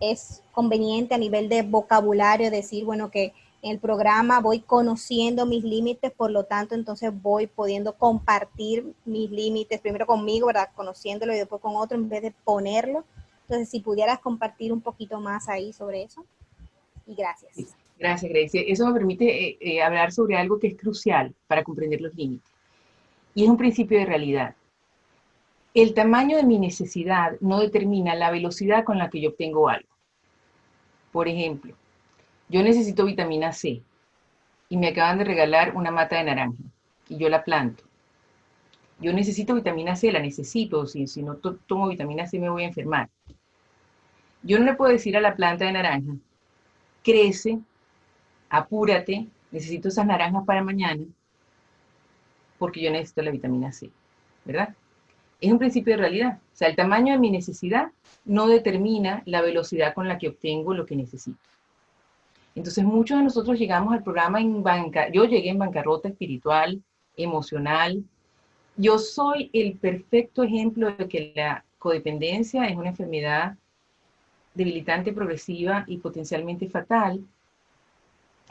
[SPEAKER 1] es conveniente a nivel de vocabulario decir, bueno, que en el programa voy conociendo mis límites, por lo tanto, entonces voy pudiendo compartir mis límites, primero conmigo, ¿verdad? Conociéndolo y después con otro en vez de ponerlo. Entonces, si pudieras compartir un poquito más ahí sobre eso. Y gracias.
[SPEAKER 3] Gracias, Grecia. Eso me permite hablar sobre algo que es crucial para comprender los límites. Y es un principio de realidad. El tamaño de mi necesidad no determina la velocidad con la que yo obtengo algo. Por ejemplo, yo necesito vitamina C y me acaban de regalar una mata de naranja y yo la planto. Yo necesito vitamina C, la necesito, si no tomo vitamina C me voy a enfermar. Yo no le puedo decir a la planta de naranja, crece, apúrate, necesito esas naranjas para mañana, porque yo necesito la vitamina C, ¿verdad? Es un principio de realidad. O sea, el tamaño de mi necesidad no determina la velocidad con la que obtengo lo que necesito. Entonces, muchos de nosotros llegamos al programa yo llegué en bancarrota espiritual, emocional. Yo soy el perfecto ejemplo de que la codependencia es una enfermedad debilitante, progresiva y potencialmente fatal,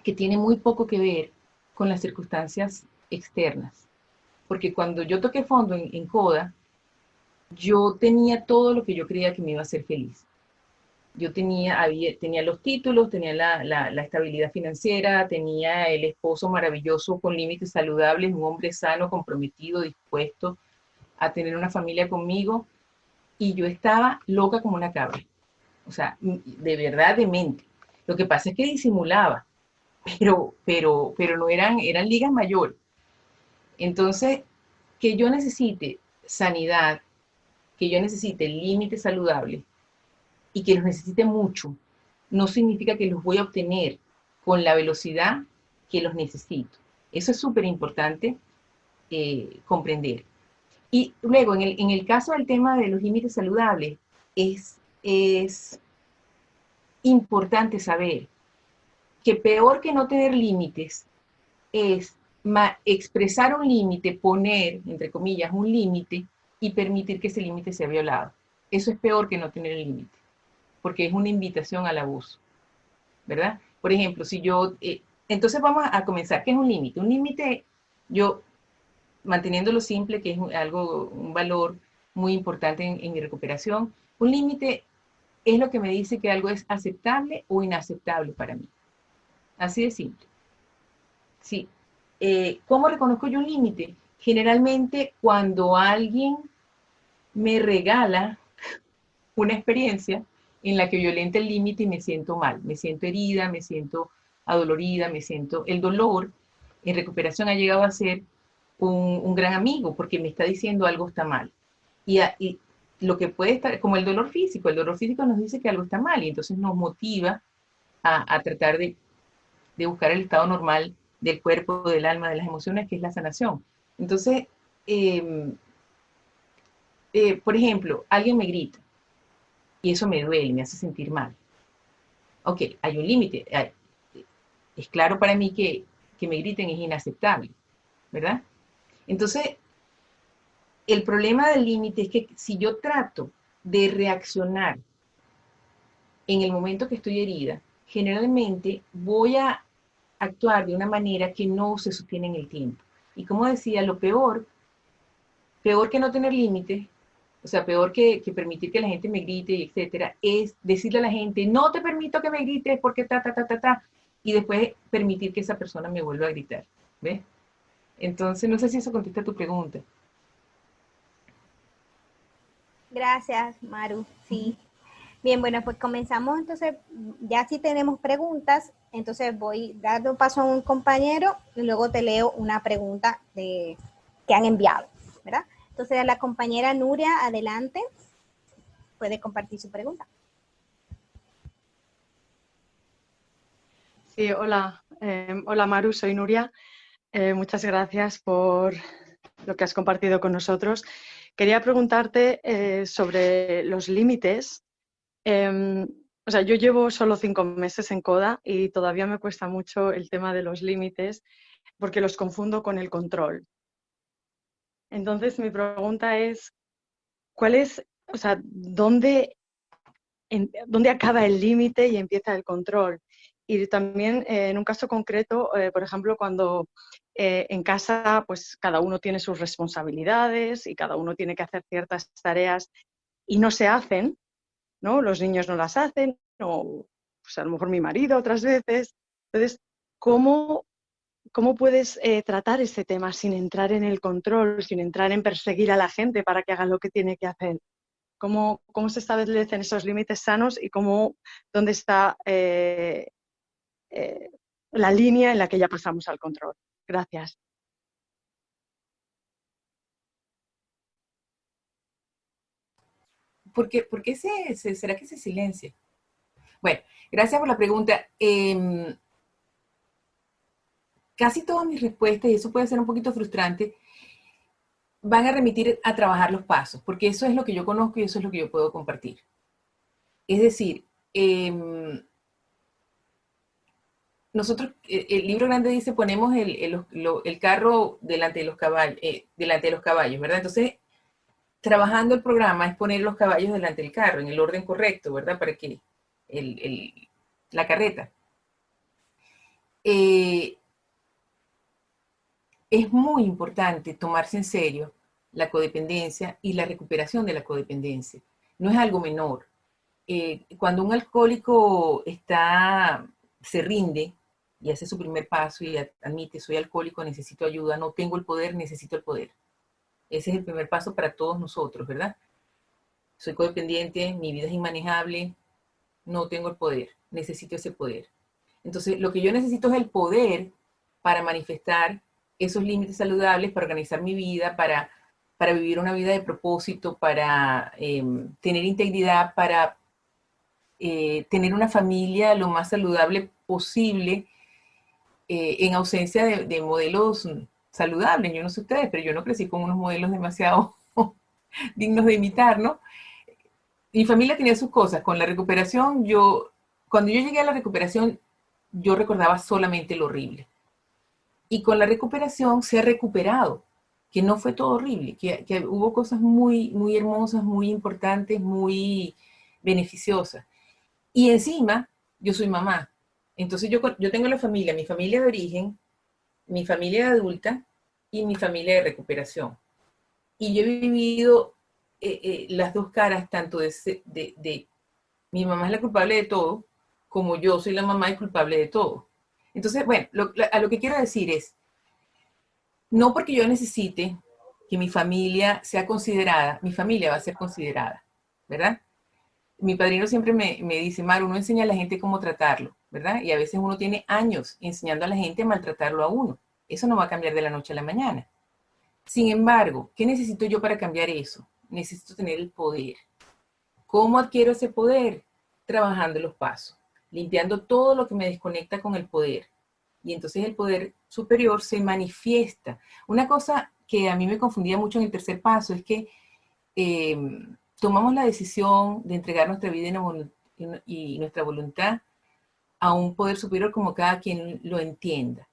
[SPEAKER 3] que tiene muy poco que ver con las circunstancias externas. Porque cuando yo toqué fondo en CODA, yo tenía todo lo que yo creía que me iba a hacer feliz. Yo tenía los títulos, tenía la estabilidad financiera, tenía el esposo maravilloso con límites saludables, un hombre sano, comprometido, dispuesto a tener una familia conmigo, y yo estaba loca como una cabra. O sea, de verdad, demente. Lo que pasa es que disimulaba, pero no eran ligas mayores. Entonces, que yo necesite sanidad, que yo necesite límites saludables y que los necesite mucho, no significa que los voy a obtener con la velocidad que los necesito. Eso es súper importante comprender. Y luego, en el caso del tema de los límites saludables, es importante saber que peor que no tener límites es expresar un límite, poner, entre comillas, un límite y permitir que ese límite sea violado. Eso es peor que no tener el límite, porque es una invitación al abuso, ¿verdad? Por ejemplo, si yo... entonces vamos a comenzar. ¿Qué es un límite? Un límite, yo, manteniéndolo simple, que es un valor muy importante en mi recuperación, un límite es lo que me dice que algo es aceptable o inaceptable para mí. Así de simple. Sí. ¿Cómo reconozco yo un límite? Generalmente cuando alguien me regala una experiencia en la que violenta el límite y me siento mal, me siento herida, me siento adolorida, el dolor en recuperación ha llegado a ser un gran amigo porque me está diciendo algo está mal. Y lo que puede estar, como el dolor físico nos dice que algo está mal y entonces nos motiva a tratar de buscar el estado normal del cuerpo, del alma, de las emociones, que es la sanación. Entonces, por ejemplo, alguien me grita y eso me duele, me hace sentir mal. Ok, hay un límite. Es claro para mí que me griten es inaceptable, ¿verdad? Entonces, el problema del límite es que si yo trato de reaccionar en el momento que estoy herida, generalmente voy a actuar de una manera que no se sostiene en el tiempo. Y como decía, lo peor que no tener límites, o sea, peor que permitir que la gente me grite, etcétera, es decirle a la gente, no te permito que me grites porque ta, y después permitir que esa persona me vuelva a gritar, ¿ves? Entonces, no sé si eso contesta tu pregunta.
[SPEAKER 1] Gracias, Maru. Sí. Bien, bueno, pues comenzamos entonces, ya si tenemos preguntas, entonces voy dando paso a un compañero y luego te leo una pregunta que han enviado, ¿verdad? Entonces, la compañera Nuria, adelante, puede compartir su pregunta.
[SPEAKER 4] Sí, hola. Hola Maru, soy Nuria. Muchas gracias por lo que has compartido con nosotros. Quería preguntarte sobre los límites. O sea, yo llevo solo 5 meses en CODA y todavía me cuesta mucho el tema de los límites porque los confundo con el control. Entonces, mi pregunta es, ¿cuál es, o sea, dónde acaba el límite y empieza el control? Y también en un caso concreto, por ejemplo, cuando en casa pues cada uno tiene sus responsabilidades y cada uno tiene que hacer ciertas tareas y no se hacen, ¿no? Los niños no las hacen, o pues a lo mejor mi marido otras veces. Entonces, ¿cómo puedes tratar ese tema sin entrar en el control, sin entrar en perseguir a la gente para que haga lo que tiene que hacer? ¿Cómo se establecen esos límites sanos y dónde está la línea en la que ya pasamos al control? Gracias.
[SPEAKER 3] ¿Por qué será que se silencia? Bueno, gracias por la pregunta. Casi todas mis respuestas, y eso puede ser un poquito frustrante, van a remitir a trabajar los pasos, porque eso es lo que yo conozco y eso es lo que yo puedo compartir. Es decir, nosotros, el libro grande dice, ponemos el carro delante de los caballos, ¿verdad? Entonces, trabajando el programa es poner los caballos delante del carro, en el orden correcto, ¿verdad? Para que la carreta. Es muy importante tomarse en serio la codependencia y la recuperación de la codependencia. No es algo menor. Cuando un alcohólico se rinde y hace su primer paso y admite, soy alcohólico, necesito ayuda, no tengo el poder, necesito el poder. Ese es el primer paso para todos nosotros, ¿verdad? Soy codependiente, mi vida es inmanejable, no tengo el poder, necesito ese poder. Entonces, lo que yo necesito es el poder para manifestar esos límites saludables, para organizar mi vida, para vivir una vida de propósito, para tener integridad, para tener una familia lo más saludable posible, en ausencia de modelos saludables. Yo no sé ustedes, pero yo no crecí con unos modelos demasiado dignos de imitar, ¿no? Mi familia tenía sus cosas. Con la recuperación, cuando yo llegué a la recuperación, yo recordaba solamente lo horrible. Y con la recuperación se ha recuperado, que no fue todo horrible, que hubo cosas muy, muy hermosas, muy importantes, muy beneficiosas. Y encima, yo soy mamá. Entonces yo tengo la familia, mi familia de origen, mi familia adulta y mi familia de recuperación. Y yo he vivido las dos caras, tanto de mi mamá es la culpable de todo, como yo soy la mamá y culpable de todo. Entonces, bueno, a lo que quiero decir es, no porque yo necesite que mi familia sea considerada, mi familia va a ser considerada, ¿verdad? Mi padrino siempre me dice, Maru, uno enseña a la gente cómo tratarlo, ¿verdad? Y a veces uno tiene años enseñando a la gente a maltratarlo a uno. Eso no va a cambiar de la noche a la mañana. Sin embargo, ¿qué necesito yo para cambiar eso? Necesito tener el poder. ¿Cómo adquiero ese poder? Trabajando los pasos, limpiando todo lo que me desconecta con el poder. Y entonces el poder superior se manifiesta. Una cosa que a mí me confundía mucho en el tercer paso es que tomamos la decisión de entregar nuestra vida y nuestra voluntad a un poder superior como cada quien lo entienda.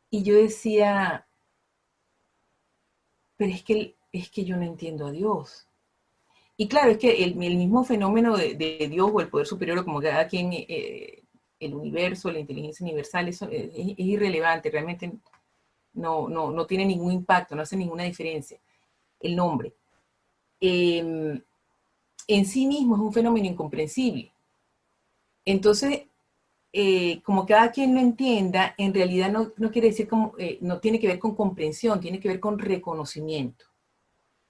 [SPEAKER 3] Y yo decía, pero es que yo no entiendo a Dios. Y claro, es que el mismo fenómeno de Dios o el poder superior, o como cada quien, el universo, la inteligencia universal, eso es irrelevante, realmente no tiene ningún impacto, no hace ninguna diferencia el nombre. En sí mismo es un fenómeno incomprensible. Entonces, como cada quien lo entienda, en realidad no quiere decir como, no tiene que ver con comprensión, tiene que ver con reconocimiento.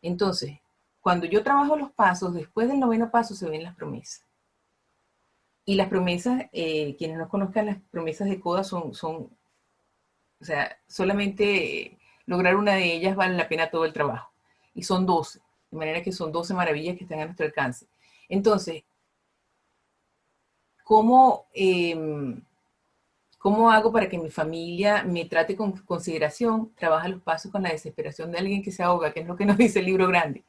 [SPEAKER 3] Entonces, cuando yo trabajo los pasos, después del 9º paso se ven las promesas. Y las promesas, quienes no conozcan las promesas de Coda son o sea, solamente lograr una de ellas vale la pena todo el trabajo. Y son 12, de manera que son 12 maravillas que están a nuestro alcance. Entonces, ¿cómo hago para que mi familia me trate con consideración? Trabaja los pasos con la desesperación de alguien que se ahoga, que es lo que nos dice el libro grande.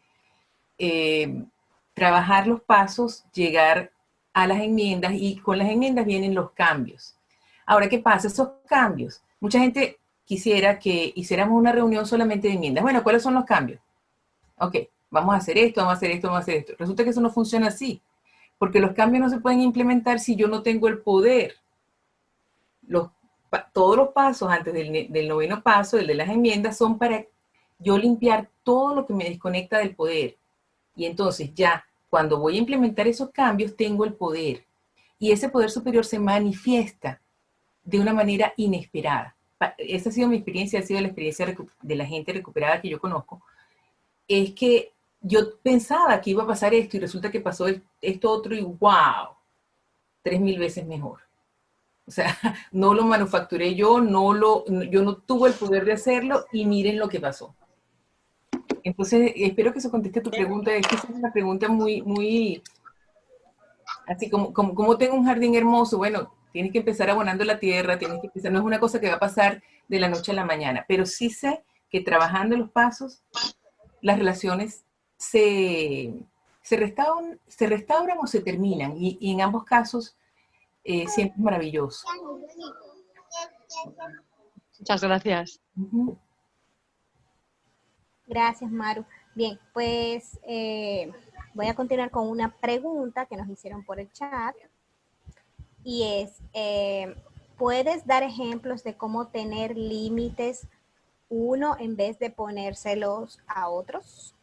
[SPEAKER 3] Trabajar los pasos, llegar a las enmiendas, y con las enmiendas vienen los cambios. Ahora, ¿qué pasa? Esos cambios, mucha gente quisiera que hiciéramos una reunión solamente de enmiendas. Bueno, ¿cuáles son los cambios? Ok, vamos a hacer esto, vamos a hacer esto, vamos a hacer esto. Resulta que eso no funciona así, porque los cambios no se pueden implementar si yo no tengo el poder. Todos los pasos antes del 9º paso, el de las enmiendas, son para yo limpiar todo lo que me desconecta del poder. Y entonces ya, cuando voy a implementar esos cambios, tengo el poder. Y ese poder superior se manifiesta de una manera inesperada. Esa ha sido mi experiencia, ha sido la experiencia de la gente recuperada que yo conozco. Es que yo pensaba que iba a pasar esto y resulta que pasó esto otro y ¡wow! 3000 veces mejor. O sea, no lo manufacturé yo, yo no tuve el poder de hacerlo y miren lo que pasó. Entonces, espero que eso conteste tu pregunta. Es que es una pregunta muy, así como tengo un jardín hermoso. Bueno, tienes que empezar abonando la tierra, tienes que empezar, no es una cosa que va a pasar de la noche a la mañana, pero sí sé que trabajando los pasos, las relaciones se restauran o se terminan, y en ambos casos siempre es maravilloso.
[SPEAKER 4] Muchas gracias.
[SPEAKER 3] Uh-huh.
[SPEAKER 1] Gracias, Maru. Bien, pues voy a continuar con una pregunta que nos hicieron por el chat. Y es, ¿puedes dar ejemplos de cómo tener límites uno en vez de ponérselos a otros?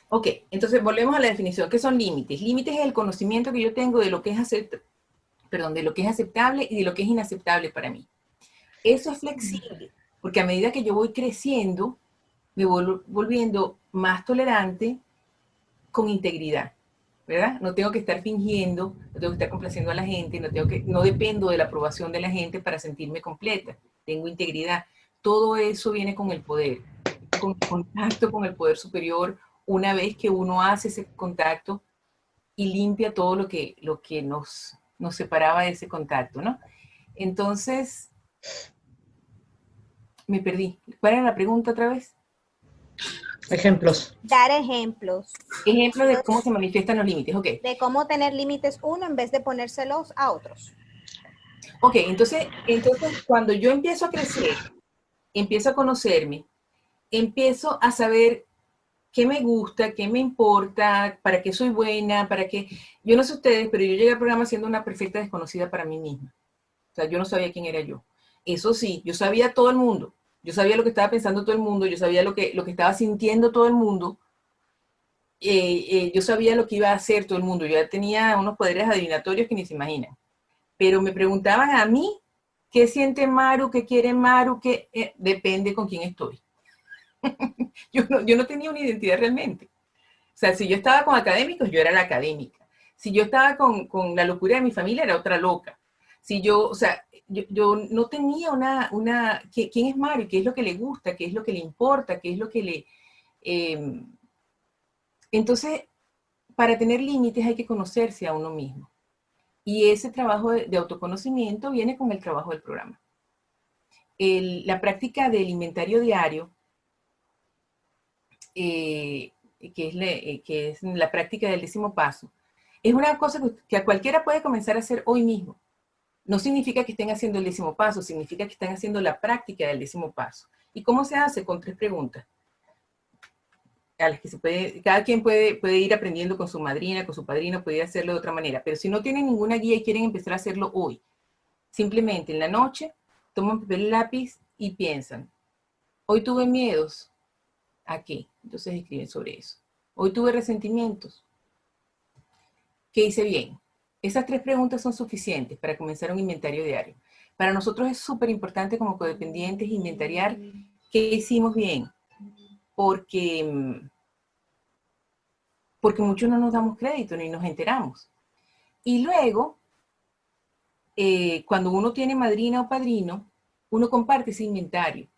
[SPEAKER 3] Ok, entonces volvemos a la definición. ¿Qué son límites? Límites es el conocimiento que yo tengo de lo que es aceptable y de lo que es inaceptable para mí. Eso es flexible, porque a medida que yo voy creciendo, me voy volviendo más tolerante con integridad, ¿verdad? No tengo que estar fingiendo, no tengo que estar complaciendo a la gente, no dependo de la aprobación de la gente para sentirme completa. Tengo integridad. Todo eso viene con el poder, con el contacto con el poder superior. Una vez que uno hace ese contacto y limpia todo lo que nos separaba de ese contacto, ¿no? Entonces, me perdí. ¿Cuál era la pregunta otra vez?
[SPEAKER 2] Ejemplos.
[SPEAKER 1] Dar ejemplos.
[SPEAKER 3] Ejemplos de cómo se manifiestan los límites, ok.
[SPEAKER 1] De cómo tener límites uno en vez de ponérselos a otros.
[SPEAKER 3] Ok, entonces cuando yo empiezo a crecer, empiezo a conocerme, empiezo a saber qué me gusta, qué me importa, para qué soy buena, para qué... Yo no sé ustedes, pero yo llegué al programa siendo una perfecta desconocida para mí misma. O sea, yo no sabía quién era yo. Eso sí, yo sabía todo el mundo. Yo sabía lo que estaba pensando todo el mundo, yo sabía lo que estaba sintiendo todo el mundo. Yo sabía lo que iba a hacer todo el mundo. Yo ya tenía unos poderes adivinatorios que ni se imaginan. Pero me preguntaban a mí, ¿qué siente Maru? ¿Qué quiere Maru? Depende con quién estoy. yo no tenía una identidad realmente. O sea, si yo estaba con académicos, yo era la académica. Si yo estaba con la locura de mi familia, era otra loca. Si yo, o sea, yo no tenía ¿quién es Maru? ¿Qué es lo que le gusta? ¿Qué es lo que le importa? ¿Qué es lo que le... Entonces, para tener límites hay que conocerse a uno mismo. Y ese trabajo de autoconocimiento viene con el trabajo del programa. La práctica del inventario diario, que es la práctica del 10º paso, es una cosa que a cualquiera puede comenzar a hacer hoy mismo. No significa que estén haciendo el 10º paso, significa que están haciendo la práctica del 10º paso. ¿Y cómo se hace? Con 3 preguntas. a las que se puede, cada quien puede ir aprendiendo con su madrina, con su padrino, puede hacerlo de otra manera. Pero si no tienen ninguna guía y quieren empezar a hacerlo hoy, simplemente en la noche, toman papel y lápiz y piensan, hoy tuve miedos, ¿a qué? Entonces escriben sobre eso. Hoy tuve resentimientos, ¿qué hice bien? Esas 3 preguntas son suficientes para comenzar un inventario diario. Para nosotros es súper importante como codependientes inventariar qué hicimos bien, porque muchos no nos damos crédito ni nos enteramos. Y luego, cuando uno tiene madrina o padrino, uno comparte ese inventario.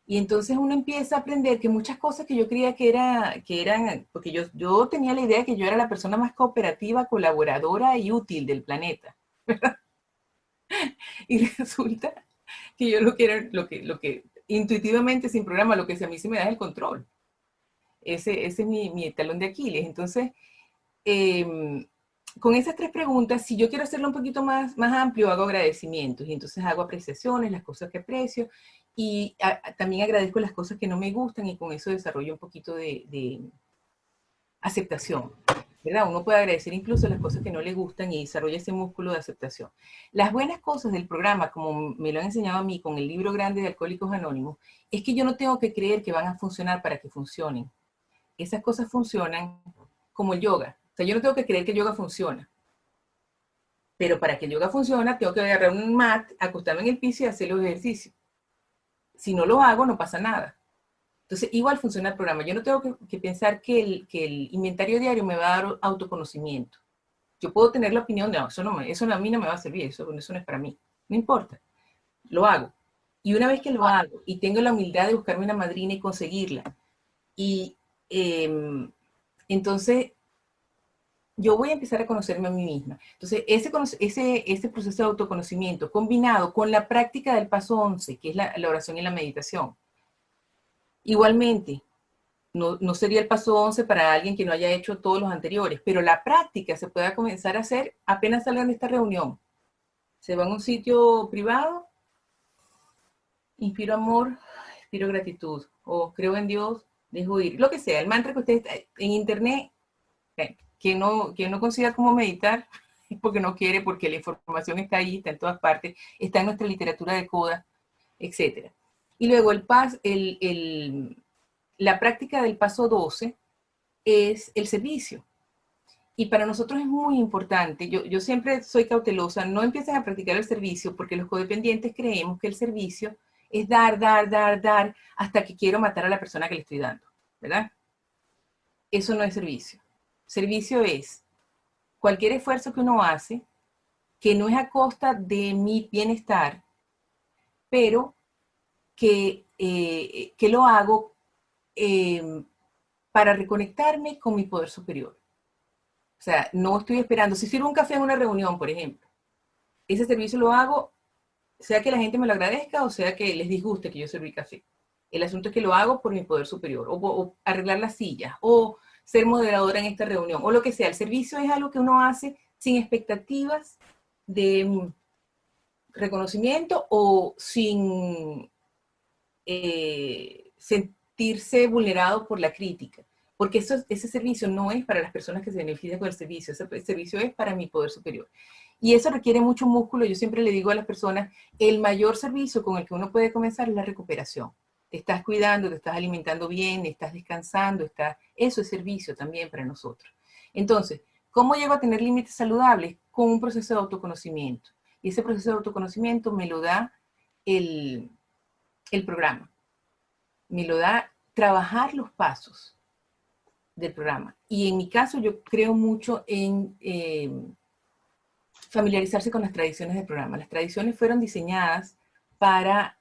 [SPEAKER 3] Y entonces uno empieza a aprender que muchas cosas que yo creía que eran, porque yo tenía la idea que yo era la persona más cooperativa, colaboradora y útil del planeta. Y resulta que yo lo que intuitivamente sin programa, lo que a mí se me da es el control. Ese es mi talón de Aquiles. Entonces, con esas 3 preguntas, si yo quiero hacerlo un poquito más amplio, hago agradecimientos y entonces hago apreciaciones, las cosas que aprecio y también agradezco las cosas que no me gustan y con eso desarrollo un poquito de aceptación, ¿verdad? Uno puede agradecer incluso las cosas que no le gustan y desarrolla ese músculo de aceptación. Las buenas cosas del programa, como me lo han enseñado a mí con el libro grande de Alcohólicos Anónimos, es que yo no tengo que creer que van a funcionar para que funcionen. Esas cosas funcionan como el yoga. O sea, yo no tengo que creer que el yoga funciona. Pero para que el yoga funcione, tengo que agarrar un mat, acostarme en el piso y hacer los ejercicios. Si no lo hago, no pasa nada. Entonces, igual funciona el programa. Yo no tengo que pensar que el inventario diario me va a dar autoconocimiento. Yo puedo tener la opinión de, no, eso a mí no me va a servir, eso no es para mí. No importa, lo hago. Y una vez que lo hago y tengo la humildad de buscarme una madrina y conseguirla, y entonces yo voy a empezar a conocerme a mí misma. Entonces, ese proceso de autoconocimiento combinado con la práctica del paso 11, que es la oración y la meditación. Igualmente, no sería el paso 11 para alguien que no haya hecho todos los anteriores, pero la práctica se puede comenzar a hacer apenas salgan de esta reunión. Se va a un sitio privado, inspiro amor, inspiro gratitud, o creo en Dios, dejo ir, lo que sea, el mantra que ustedes en internet, quien no consiga cómo meditar, es porque no quiere, porque la información está ahí, está en todas partes, está en nuestra literatura de coda, etc. Y luego la práctica del paso 12 es el servicio. Y para nosotros es muy importante, yo siempre soy cautelosa, no empiecen a practicar el servicio porque los codependientes creemos que el servicio es dar, hasta que quiero matar a la persona que le estoy dando, ¿verdad? Eso no es servicio. Servicio es cualquier esfuerzo que uno hace que no es a costa de mi bienestar, pero que lo hago para reconectarme con mi poder superior. O sea, no estoy esperando. Si sirvo un café en una reunión, por ejemplo, ese servicio lo hago, sea que la gente me lo agradezca o sea que les disguste que yo serví café. El asunto es que lo hago por mi poder superior, o arreglar las sillas, o ser moderadora en esta reunión, o lo que sea. El servicio es algo que uno hace sin expectativas de reconocimiento o sin sentirse vulnerado por la crítica. Porque ese servicio no es para las personas que se benefician con el servicio, ese servicio es para mi poder superior. Y eso requiere mucho músculo. Yo siempre le digo a las personas, el mayor servicio con el que uno puede comenzar es la recuperación. Te estás cuidando, te estás alimentando bien, estás descansando, eso es servicio también para nosotros. Entonces, ¿cómo llego a tener límites saludables? Con un proceso de autoconocimiento. Y ese proceso de autoconocimiento me lo da el programa. Me lo da trabajar los pasos del programa. Y en mi caso yo creo mucho en familiarizarse con las tradiciones del programa. Las tradiciones fueron diseñadas para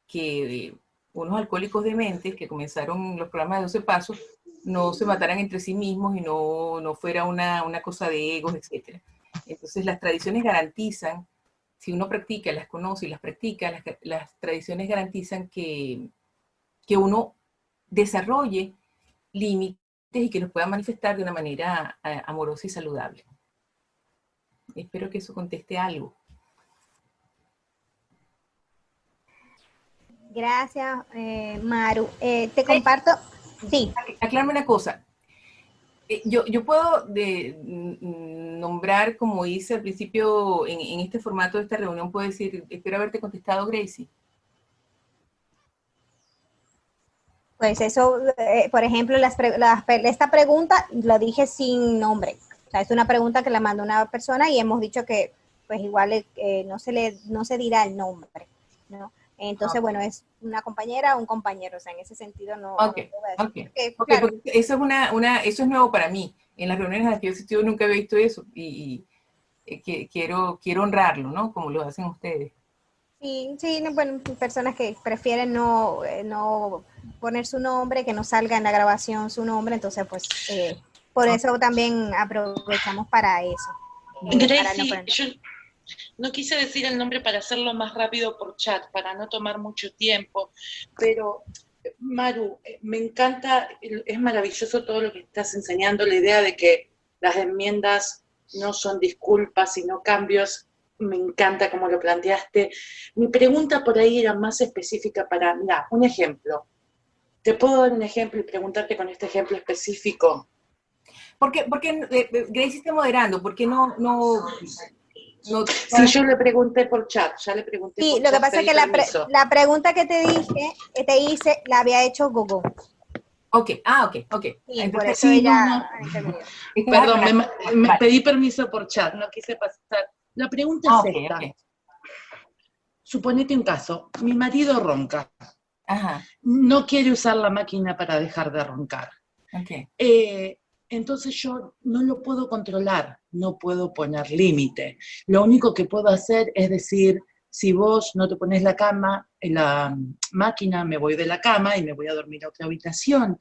[SPEAKER 3] que unos alcohólicos dementes que comenzaron los programas de 12 pasos no se mataran entre sí mismos y no fuera una cosa de egos, etc. Entonces las tradiciones garantizan, si uno practica, las conoce y las practica, las tradiciones garantizan que uno desarrolle límites y que los pueda manifestar de una manera amorosa y saludable. Espero que eso conteste algo.
[SPEAKER 1] Gracias, Maru. Te comparto. Sí.
[SPEAKER 3] Aclárame una cosa. Yo puedo nombrar, como hice al principio, en este formato de esta reunión, puedo decir, espero haberte contestado, Gracie.
[SPEAKER 1] Pues eso, por ejemplo, esta pregunta lo dije sin nombre. O sea, es una pregunta que la mandó una persona y hemos dicho que pues igual no se dirá el nombre, ¿no? Entonces, bueno, es una compañera o un compañero, o sea, en ese sentido no
[SPEAKER 3] Ok,
[SPEAKER 1] te voy a decir.
[SPEAKER 3] ok.
[SPEAKER 1] Porque,
[SPEAKER 3] Ok,
[SPEAKER 1] claro,
[SPEAKER 3] porque eso es eso es nuevo para mí. En las reuniones a las que yo he asistido nunca había visto eso y quiero honrarlo, ¿no? Como lo hacen ustedes.
[SPEAKER 1] sí, sí, no, bueno, personas que prefieren no poner su nombre, que no salga en la grabación su nombre, entonces pues por eso también aprovechamos para eso. Para no
[SPEAKER 5] Gracie,
[SPEAKER 1] poner-
[SPEAKER 5] yo no quise decir el nombre para hacerlo más rápido por chat, para no tomar mucho tiempo, pero Maru, me encanta, es maravilloso todo lo que estás enseñando, la idea de que las enmiendas no son disculpas, sino cambios. Me encanta como lo planteaste. Mi pregunta por ahí era más específica para, mira, un ejemplo. ¿Te puedo dar un ejemplo y preguntarte con este ejemplo específico?
[SPEAKER 3] Porque Gracie está moderando, ¿por qué no
[SPEAKER 5] Sí, yo le pregunté por chat, ya le pregunté
[SPEAKER 1] Sí,
[SPEAKER 5] por
[SPEAKER 1] lo que
[SPEAKER 5] chat,
[SPEAKER 1] pasa es
[SPEAKER 5] pedí
[SPEAKER 1] que
[SPEAKER 5] permiso.
[SPEAKER 1] la pregunta que te hice, la había hecho Gogo.
[SPEAKER 3] Ok, ok.
[SPEAKER 1] Sí, por
[SPEAKER 3] Entonces,
[SPEAKER 1] eso
[SPEAKER 5] Sí,
[SPEAKER 1] ella
[SPEAKER 5] no.
[SPEAKER 1] ha intervenido.
[SPEAKER 3] estás
[SPEAKER 5] Perdón,
[SPEAKER 3] aclarando.
[SPEAKER 5] me
[SPEAKER 3] Vale.
[SPEAKER 5] pedí permiso por chat, no quise pasar. La pregunta es
[SPEAKER 3] Ok,
[SPEAKER 5] esta.
[SPEAKER 3] ok.
[SPEAKER 5] Suponete un caso, mi marido ronca,
[SPEAKER 3] Ajá,
[SPEAKER 5] no quiere usar la máquina para dejar de roncar.
[SPEAKER 3] ok.
[SPEAKER 5] Entonces yo no lo puedo controlar, no puedo poner límite. Lo único que puedo hacer es decir, si vos no te pones la máquina, me voy de la cama y me voy a dormir a otra habitación.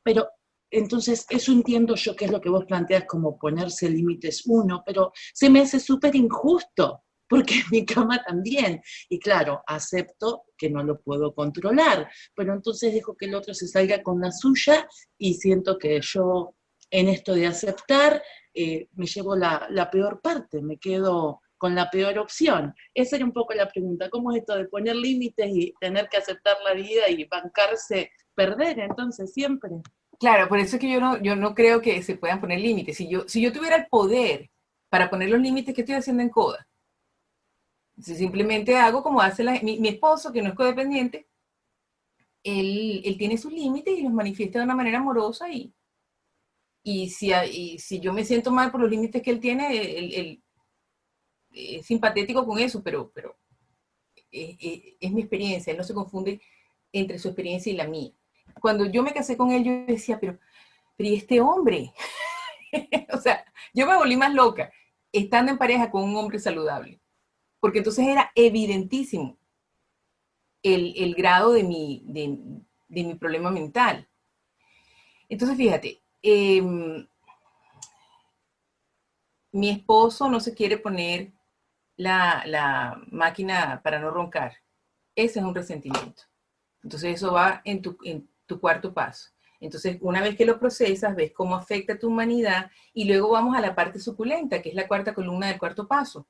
[SPEAKER 5] Pero entonces eso entiendo yo que es lo que vos planteas como ponerse límites uno, pero se me hace súper injusto, porque en mi cama también. Y claro, acepto que no lo puedo controlar, pero entonces dejo que el otro se salga con la suya y siento que yo en esto de aceptar me llevo la peor parte, me quedo con la peor opción. Esa era un poco la pregunta, ¿cómo es esto de poner límites y tener que aceptar la vida y bancarse perder entonces siempre?
[SPEAKER 3] Claro, por eso es que yo no creo que se puedan poner límites. Si yo tuviera el poder para poner los límites, ¿qué estoy haciendo en CODA? Si simplemente hago como hace mi esposo, que no es codependiente, él tiene sus límites y los manifiesta de una manera amorosa y si yo me siento mal por los límites que él tiene, él es simpatético con eso, pero es mi experiencia, él no se confunde entre su experiencia y la mía. Cuando yo me casé con él, yo decía, pero ¿y este hombre? O sea, yo me volví más loca estando en pareja con un hombre saludable, porque entonces era evidentísimo el grado de mi problema mental. Entonces, fíjate, mi esposo no se quiere poner la máquina para no roncar. Ese es un resentimiento. Entonces, eso va en tu cuarto paso. Entonces, una vez que lo procesas, ves cómo afecta a tu humanidad y luego vamos a la parte suculenta, que es la cuarta columna del cuarto paso,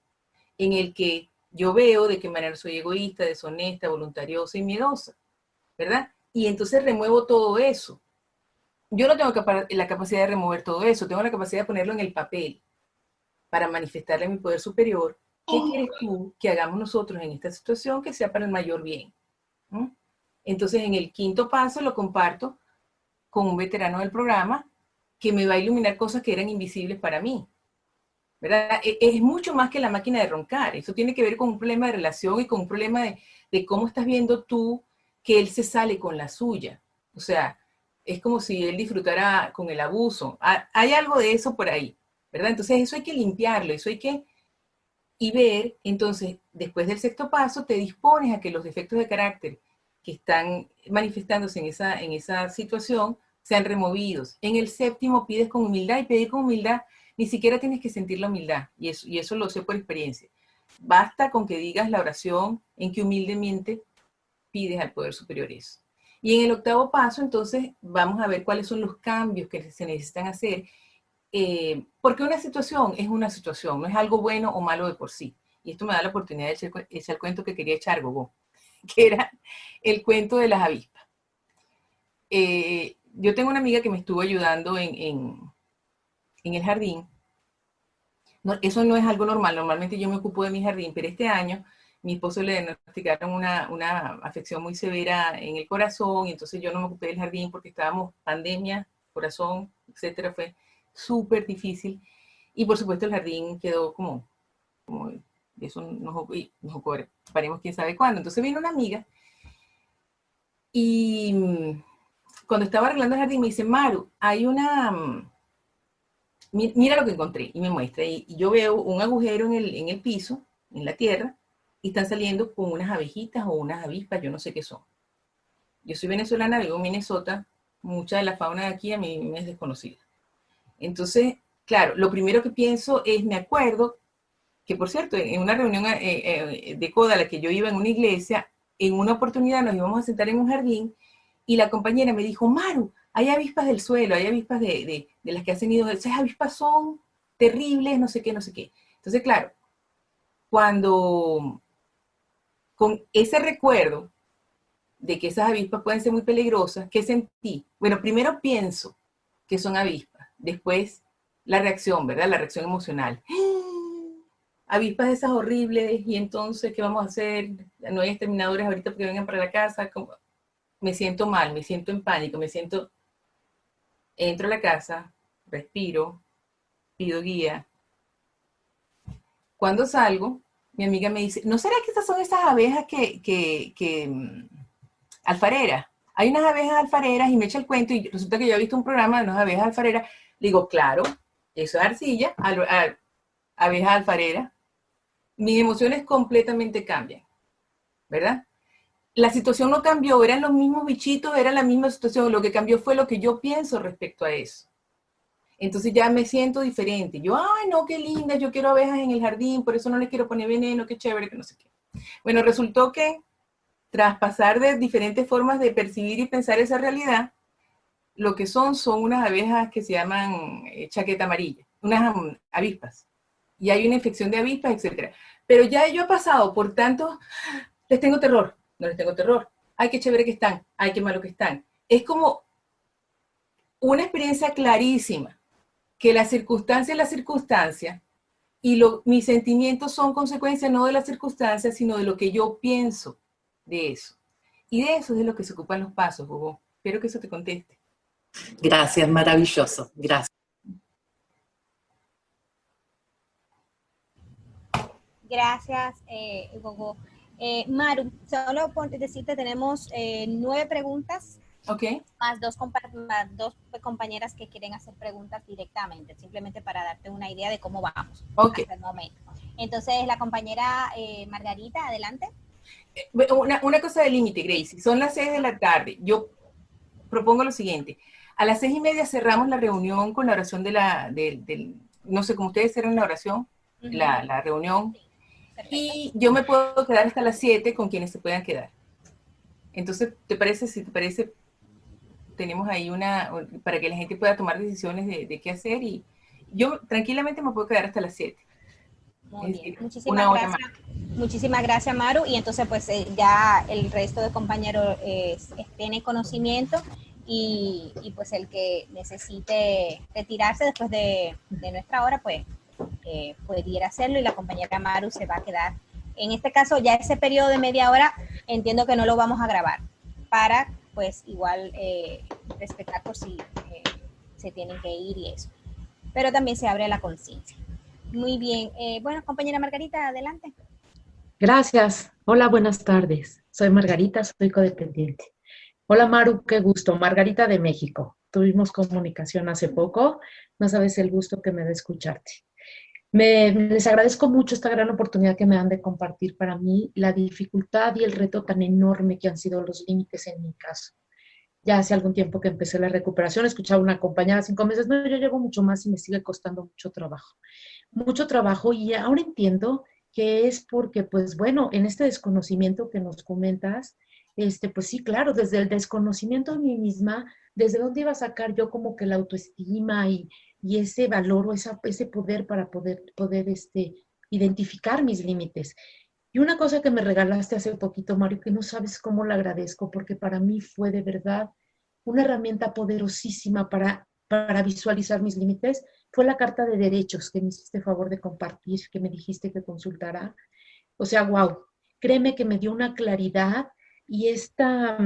[SPEAKER 3] en el que yo veo de qué manera soy egoísta, deshonesta, voluntariosa y miedosa, ¿verdad? Y entonces remuevo todo eso. Yo no tengo la capacidad de remover todo eso, tengo la capacidad de ponerlo en el papel para manifestarle a mi poder superior, ¿qué quieres tú que hagamos nosotros en esta situación que sea para el mayor bien? ¿Mm? Entonces, en el quinto paso lo comparto con un veterano del programa que me va a iluminar cosas que eran invisibles para mí, ¿verdad? Es mucho más que la máquina de roncar. Eso tiene que ver con un problema de relación y con un problema de cómo estás viendo tú que él se sale con la suya. O sea, es como si él disfrutara con el abuso. Hay algo de eso por ahí, ¿verdad? Entonces eso hay que limpiarlo, eso hay que... Y ver, entonces, después del sexto paso, te dispones a que los defectos de carácter que están manifestándose en esa situación sean removidos. En el séptimo pides con humildad y pedir con humildad, ni siquiera tienes que sentir la humildad, y eso lo sé por experiencia. Basta con que digas la oración en que humildemente pides al poder superior eso. Y en el octavo paso, entonces, vamos a ver cuáles son los cambios que se necesitan hacer, porque una situación, no es algo bueno o malo de por sí. Y esto me da la oportunidad de echar el cuento que quería echar, Gogo, que era el cuento de las avispas. yo tengo una amiga que me estuvo ayudando en el jardín. No, eso no es algo normal, normalmente yo me ocupo de mi jardín, pero este año mi esposo le diagnosticaron una afección muy severa en el corazón, y entonces yo no me ocupé del jardín porque estábamos pandemia, corazón, etcétera, fue súper difícil. Y por supuesto el jardín quedó como eso nos ocuparemos quién sabe cuándo. Entonces vino una amiga y cuando estaba arreglando el jardín me dice, Maru, hay mira lo que encontré, y me muestra, y yo veo un agujero en el piso, en la tierra, y están saliendo con unas abejitas o unas avispas, yo no sé qué son. Yo soy venezolana, vivo en Minnesota, mucha de la fauna de aquí a mí me es desconocida. Entonces, claro, lo primero que pienso es, me acuerdo que, por cierto, en una reunión de CODA a la que yo iba en una iglesia, en una oportunidad nos íbamos a sentar en un jardín, y la compañera me dijo, Maru, hay avispas del suelo, hay avispas de las que hacen nidos, esas avispas son terribles, no sé qué, no sé qué. Entonces, claro, cuando con ese recuerdo de que esas avispas pueden ser muy peligrosas, ¿qué sentí? Bueno, primero pienso que son avispas, después la reacción, ¿verdad? La reacción emocional. Avispas esas horribles, y entonces, ¿qué vamos a hacer? No hay exterminadores ahorita porque vengan para la casa. Me siento mal, me siento en pánico, entro a la casa, respiro, pido guía. Cuando salgo, mi amiga me dice, ¿no será que estas son esas abejas alfareras? Hay unas abejas alfareras, y me echa el cuento, y resulta que yo he visto un programa de unas abejas alfareras. Le digo, claro, eso es arcilla, abejas alfareras. Mis emociones completamente cambian, ¿verdad? La situación no cambió, eran los mismos bichitos, era la misma situación, lo que cambió fue lo que yo pienso respecto a eso. Entonces ya me siento diferente. Yo, ay, no, qué linda, yo quiero abejas en el jardín, por eso no les quiero poner veneno, qué chévere, que no sé qué. Bueno, resultó que tras pasar de diferentes formas de percibir y pensar esa realidad, lo que son unas abejas que se llaman chaqueta amarilla, unas avispas. Y hay una infección de avispas, etc. Pero ya yo he pasado por tanto, les tengo terror, no les tengo terror. Ay, qué chévere que están, ay, qué malo que están. Es como una experiencia clarísima, que la circunstancia es la circunstancia, y mis sentimientos son consecuencia no de las circunstancias, sino de lo que yo pienso de eso. Y de eso es de lo que se ocupan los pasos, Gogo. Espero que eso te conteste.
[SPEAKER 5] Gracias, maravilloso. Gracias.
[SPEAKER 1] Gracias, Gogo. Maru, solo por decirte, tenemos 9 preguntas.
[SPEAKER 3] Ok.
[SPEAKER 1] Más dos compañeras que quieren hacer preguntas directamente, simplemente para darte una idea de cómo vamos hasta el momento. Entonces, la compañera Margarita, adelante.
[SPEAKER 3] Una cosa de límite, Gracie. Son las 6 de la tarde. Yo propongo lo siguiente. A las 6:30 cerramos la reunión con la oración no sé cómo ustedes cierran la oración, la reunión. Sí, y yo me puedo quedar hasta las 7 con quienes se puedan quedar. Entonces, si te parece, tenemos ahí para que la gente pueda tomar decisiones de qué hacer, y yo tranquilamente me puedo quedar hasta las 7.
[SPEAKER 1] Muy bien, muchísimas gracias, Maru, y entonces pues ya el resto de compañeros tiene conocimiento, y pues el que necesite retirarse después de nuestra hora, pues pudiera hacerlo, y la compañera Maru se va a quedar. En este caso, ya ese periodo de media hora entiendo que no lo vamos a grabar, para pues igual respetar por si se tienen que ir y eso. Pero también se abre la conciencia. Muy bien. Bueno, compañera Margarita, adelante.
[SPEAKER 2] Gracias. Hola, buenas tardes. Soy Margarita, soy codependiente. Hola, Maru, qué gusto. Margarita de México. Tuvimos comunicación hace poco. No sabes el gusto que me da escucharte. Les agradezco mucho esta gran oportunidad que me dan de compartir para mí la dificultad y el reto tan enorme que han sido los límites en mi caso. Ya hace algún tiempo que empecé la recuperación, escuchaba una compañera 5 meses, no, yo llevo mucho más y me sigue costando mucho trabajo, y ahora entiendo que es porque, pues bueno, en este desconocimiento que nos comentas, pues sí, claro, desde el desconocimiento de mí misma, desde dónde iba a sacar yo como que la autoestima y ese valor o ese poder para poder identificar mis límites. Y una cosa que me regalaste hace poquito, Mario, que no sabes cómo la agradezco, porque para mí fue de verdad una herramienta poderosísima para visualizar mis límites fue la Carta de Derechos que me hiciste favor de compartir, que me dijiste que consultara. O sea, wow, créeme que me dio una claridad y esta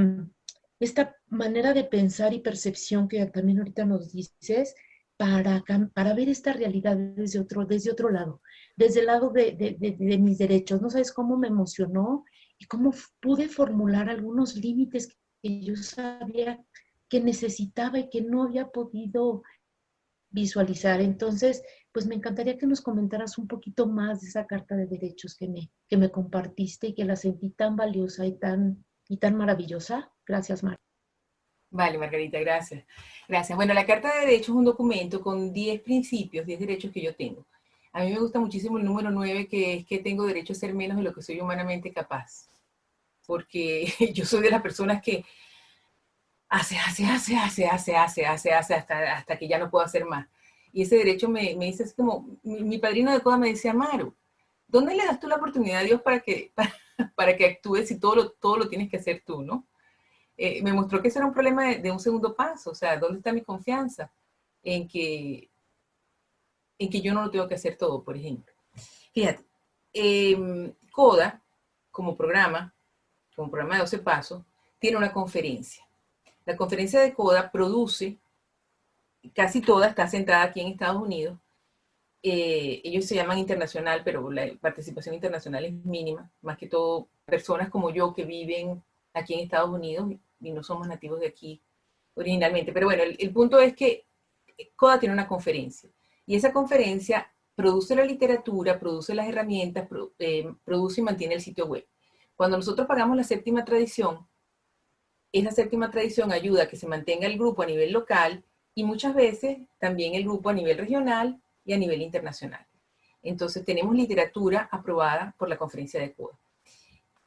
[SPEAKER 2] manera de pensar y percepción que también ahorita nos dices para ver esta realidad desde otro lado, desde el lado de mis derechos. No sabes cómo me emocionó y cómo pude formular algunos límites que yo sabía que necesitaba y que no había podido visualizar. Entonces, pues me encantaría que nos comentaras un poquito más de esa carta de derechos que me compartiste y que la sentí tan valiosa y tan maravillosa. Gracias, Mar.
[SPEAKER 3] Vale, Margarita, gracias. Gracias. Bueno, la Carta de Derechos es un documento con 10 principios, 10 derechos que yo tengo. A mí me gusta muchísimo el número 9, que es que tengo derecho a ser menos de lo que soy humanamente capaz. Porque yo soy de las personas que hace hasta que ya no puedo hacer más. Y ese derecho me dice así como, mi padrino de coda me decía, Maru, ¿dónde le das tú la oportunidad a Dios para que actúes si todo lo tienes que hacer tú, ¿no? Me mostró que eso era un problema de un segundo paso. O sea, ¿dónde está mi confianza? En que yo no lo tengo que hacer todo, por ejemplo. Fíjate, CODA, como programa de 12 pasos, tiene una conferencia. La conferencia de CODA produce, casi toda está centrada aquí en Estados Unidos. Ellos se llaman internacional, pero la participación internacional es mínima. Más que todo, personas como yo que viven aquí en Estados Unidos y no somos nativos de aquí originalmente. Pero bueno, el punto es que CODA tiene una conferencia. Y esa conferencia produce la literatura, produce las herramientas, produce y mantiene el sitio web. Cuando nosotros pagamos la séptima tradición, esa séptima tradición ayuda a que se mantenga el grupo a nivel local y muchas veces también el grupo a nivel regional y a nivel internacional. Entonces tenemos literatura aprobada por la conferencia de CODA.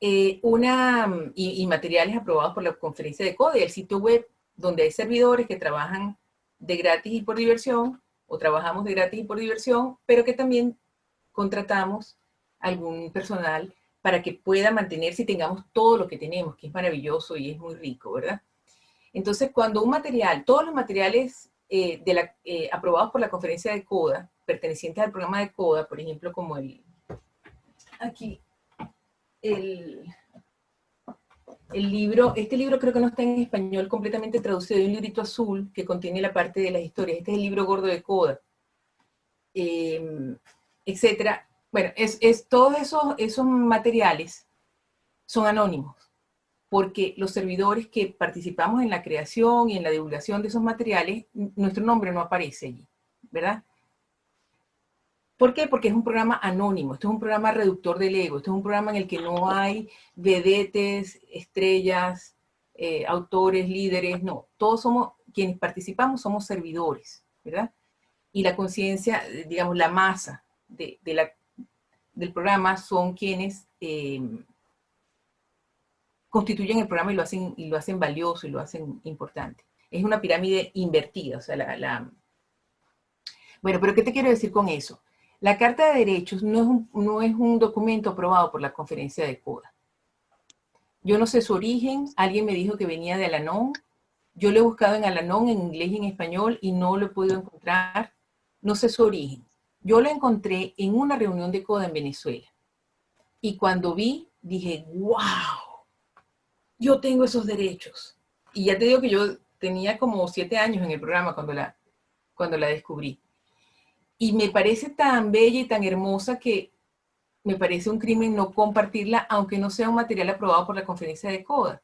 [SPEAKER 3] Y materiales aprobados por la conferencia de CODA, el sitio web donde hay servidores que trabajan de gratis y por diversión, o trabajamos de gratis y por diversión, pero que también contratamos algún personal para que pueda mantenerse y tengamos todo lo que tenemos, que es maravilloso y es muy rico, ¿verdad? Entonces, cuando un material, todos los materiales aprobados por la conferencia de CODA, pertenecientes al programa de CODA, por ejemplo, como aquí, el libro, este libro creo que no está en español completamente traducido, hay un librito azul que contiene la parte de las historias, este es el libro gordo de CODA, etcétera. Bueno, todos esos materiales son anónimos, porque los servidores que participamos en la creación y en la divulgación de esos materiales, nuestro nombre no aparece allí, ¿verdad? ¿Por qué? Porque es un programa anónimo, esto es un programa reductor del ego, esto es un programa en el que no hay vedetes, estrellas, autores, líderes, no, todos somos, quienes participamos somos servidores, ¿verdad? Y la conciencia, digamos, la masa del programa son quienes constituyen el programa y lo hacen valioso y lo hacen importante. Es una pirámide invertida, o sea, Bueno, pero ¿qué te quiero decir con eso? La Carta de Derechos no es un documento aprobado por la conferencia de CODA. Yo no sé su origen, alguien me dijo que venía de Al-Anon, yo lo he buscado en Al-Anon, en inglés y en español, y no lo he podido encontrar, no sé su origen. Yo lo encontré en una reunión de CODA en Venezuela, y cuando vi, dije, wow, yo tengo esos derechos. Y ya te digo que yo tenía como 7 años en el programa cuando la descubrí. Y me parece tan bella y tan hermosa que me parece un crimen no compartirla, aunque no sea un material aprobado por la conferencia de CODA.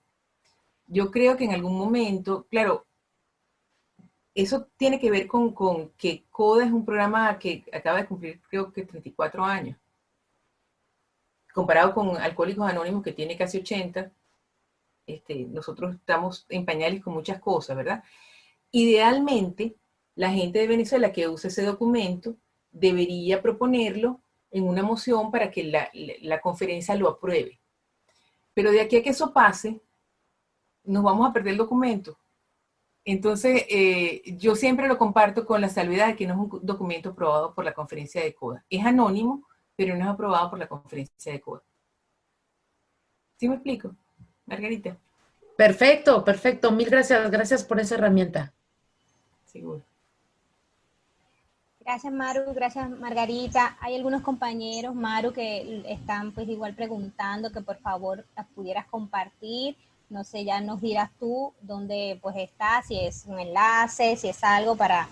[SPEAKER 3] Yo creo que en algún momento, claro, eso tiene que ver con que CODA es un programa que acaba de cumplir creo que 34 años. Comparado con Alcohólicos Anónimos, que tiene casi 80, nosotros estamos en pañales con muchas cosas, ¿verdad? Idealmente, la gente de Venezuela que usa ese documento debería proponerlo en una moción para que la conferencia lo apruebe. Pero de aquí a que eso pase, nos vamos a perder el documento. Entonces, yo siempre lo comparto con la salvedad de que no es un documento aprobado por la conferencia de CODA. Es anónimo, pero no es aprobado por la conferencia de CODA. ¿Sí me explico, Margarita?
[SPEAKER 2] Perfecto, perfecto. Mil gracias. Gracias por esa herramienta.
[SPEAKER 3] Seguro.
[SPEAKER 1] Gracias, Maru, gracias, Margarita. Hay algunos compañeros, Maru, que están pues igual preguntando que por favor las pudieras compartir. No sé, ya nos dirás tú dónde pues está, si es un enlace, si es algo para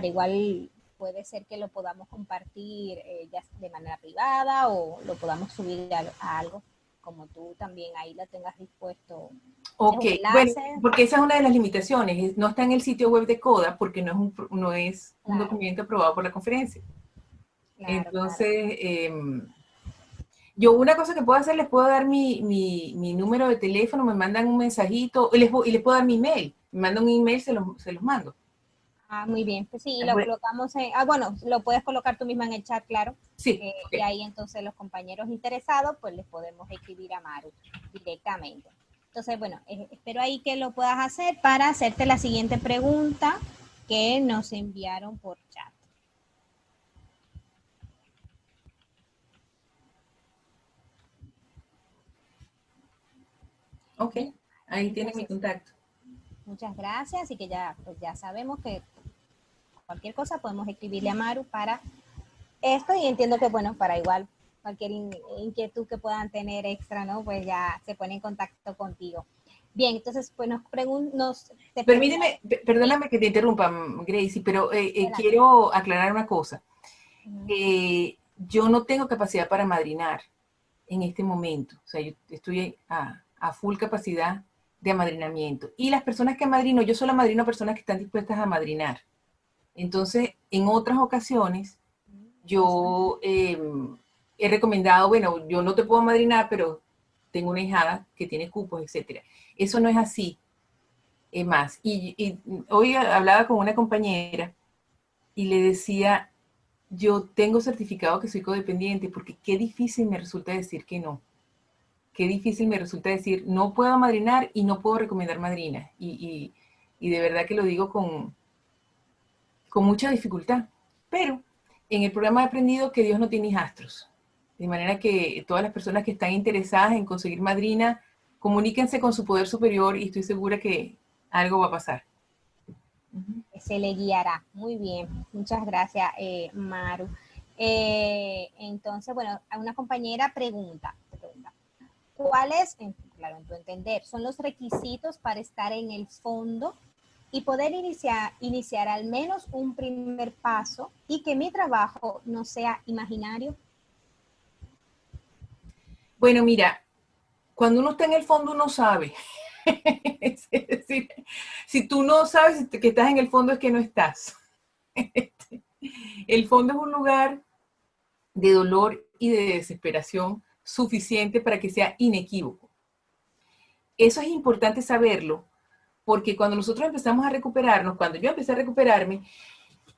[SPEAKER 1] igual puede ser que lo podamos compartir ya de manera privada o lo podamos subir a algo como tú también ahí la tengas dispuesto.
[SPEAKER 3] Ok, bueno, porque esa es una de las limitaciones, no está en el sitio web de CODA porque no es un
[SPEAKER 1] Claro.
[SPEAKER 3] documento aprobado por la conferencia.
[SPEAKER 1] Claro,
[SPEAKER 3] entonces, yo una cosa que puedo hacer, les puedo dar mi número de teléfono, me mandan un mensajito, y les puedo dar mi email, me mandan un email, se los mando.
[SPEAKER 1] Ah, muy bien, pues sí, lo colocamos en, bueno, lo puedes colocar tú misma en el chat, claro.
[SPEAKER 3] Sí.
[SPEAKER 1] Okay. Y ahí entonces los compañeros interesados, pues les podemos escribir a Maru directamente. Entonces, bueno, espero ahí que lo puedas hacer para hacerte la siguiente pregunta que nos enviaron por chat.
[SPEAKER 3] Ok, ahí tienen mi contacto.
[SPEAKER 1] Muchas gracias y que ya, pues ya sabemos que cualquier cosa podemos escribirle a Maru para esto y entiendo que, bueno, para igual cualquier inquietud que puedan tener extra, ¿no? Pues ya se pone en contacto contigo. Bien, entonces, pues
[SPEAKER 3] Permíteme, perdóname que te interrumpa, Gracie, pero quiero aclarar una cosa. Yo no tengo capacidad para madrinar en este momento. O sea, yo estoy a full capacidad de amadrinamiento. Y las personas que amadrino, yo solo amadrino a personas que están dispuestas a madrinar. Entonces, en otras ocasiones, yo he recomendado, bueno, yo no te puedo amadrinar, pero tengo una hijada que tiene cupos, etcétera. Eso no es así. Es más, y hoy hablaba con una compañera y le decía, yo tengo certificado que soy codependiente, porque qué difícil me resulta decir que no. Qué difícil me resulta decir, no puedo amadrinar y no puedo recomendar madrina. Y de verdad que lo digo con mucha dificultad. Pero en el programa he aprendido que Dios no tiene hijastros. De manera que todas las personas que están interesadas en conseguir madrina, comuníquense con su poder superior y estoy segura que algo va a pasar.
[SPEAKER 1] Se le guiará. Muy bien. Muchas gracias, Maru. Entonces, bueno, una compañera pregunta, ¿cuáles, claro, en tu entender, son los requisitos para estar en el fondo y poder iniciar al menos un primer paso y que mi trabajo no sea imaginario?
[SPEAKER 3] Bueno, mira, cuando uno está en el fondo, uno sabe. Es decir, si tú no sabes que estás en el fondo, es que no estás. El fondo es un lugar de dolor y de desesperación suficiente para que sea inequívoco. Eso es importante saberlo, porque cuando nosotros empezamos a recuperarnos, cuando yo empecé a recuperarme,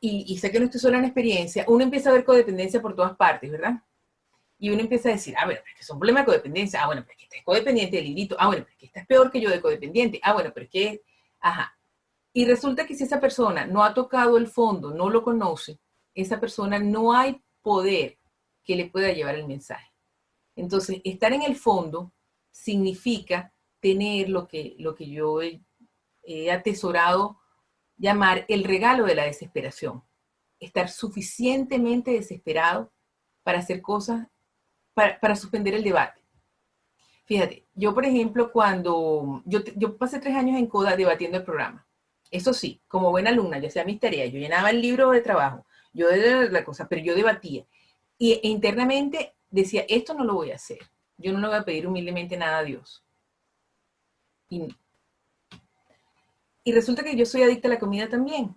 [SPEAKER 3] y sé que no estoy sola en experiencia, uno empieza a ver codependencia por todas partes, ¿verdad? Y uno empieza a decir, bueno, pero es que es un problema de codependencia, bueno, pero es que esta es codependiente del librito, bueno, pero es que esta es peor que yo de codependiente, bueno, pero es que, Y resulta que si esa persona no ha tocado el fondo, no lo conoce, esa persona no hay poder que le pueda llevar el mensaje. Entonces, estar en el fondo significa tener lo que yo he atesorado llamar el regalo de la desesperación. Estar suficientemente desesperado para hacer cosas, para suspender el debate. Fíjate, yo por ejemplo, cuando yo pasé 3 años en CODA debatiendo el programa. Eso sí, como buena alumna, yo hacía mis tareas, yo llenaba el libro de trabajo, yo la cosa, pero yo debatía. Y internamente decía, esto no lo voy a hacer. Yo no le voy a pedir humildemente nada a Dios. Y resulta que yo soy adicta a la comida también.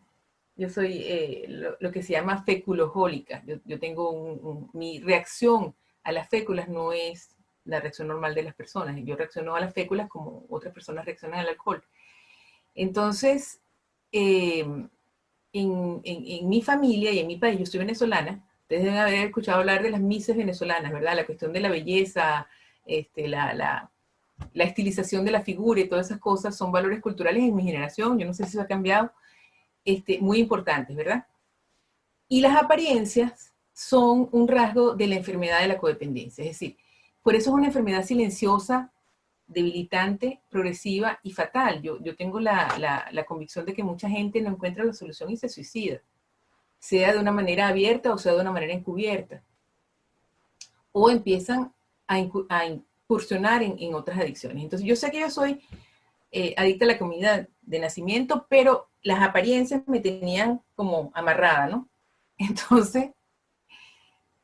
[SPEAKER 3] Yo soy lo que se llama feculojólica. Yo tengo mi reacción a las féculas no es la reacción normal de las personas. Yo reacciono a las féculas como otras personas reaccionan al alcohol. Entonces, en mi familia y en mi país, yo soy venezolana, ustedes deben haber escuchado hablar de las misas venezolanas, ¿verdad? La cuestión de la belleza, la estilización de la figura y todas esas cosas son valores culturales en mi generación, yo no sé si eso ha cambiado, muy importantes, ¿verdad? Y las apariencias son un rasgo de la enfermedad de la codependencia, es decir, por eso es una enfermedad silenciosa debilitante, progresiva y fatal. Yo tengo la convicción de que mucha gente no encuentra la solución y se suicida, sea de una manera abierta o sea de una manera encubierta. O empiezan a incursionar en otras adicciones. Entonces yo sé que yo soy adicta a la comida de nacimiento, pero las apariencias me tenían como amarrada, ¿no? Entonces,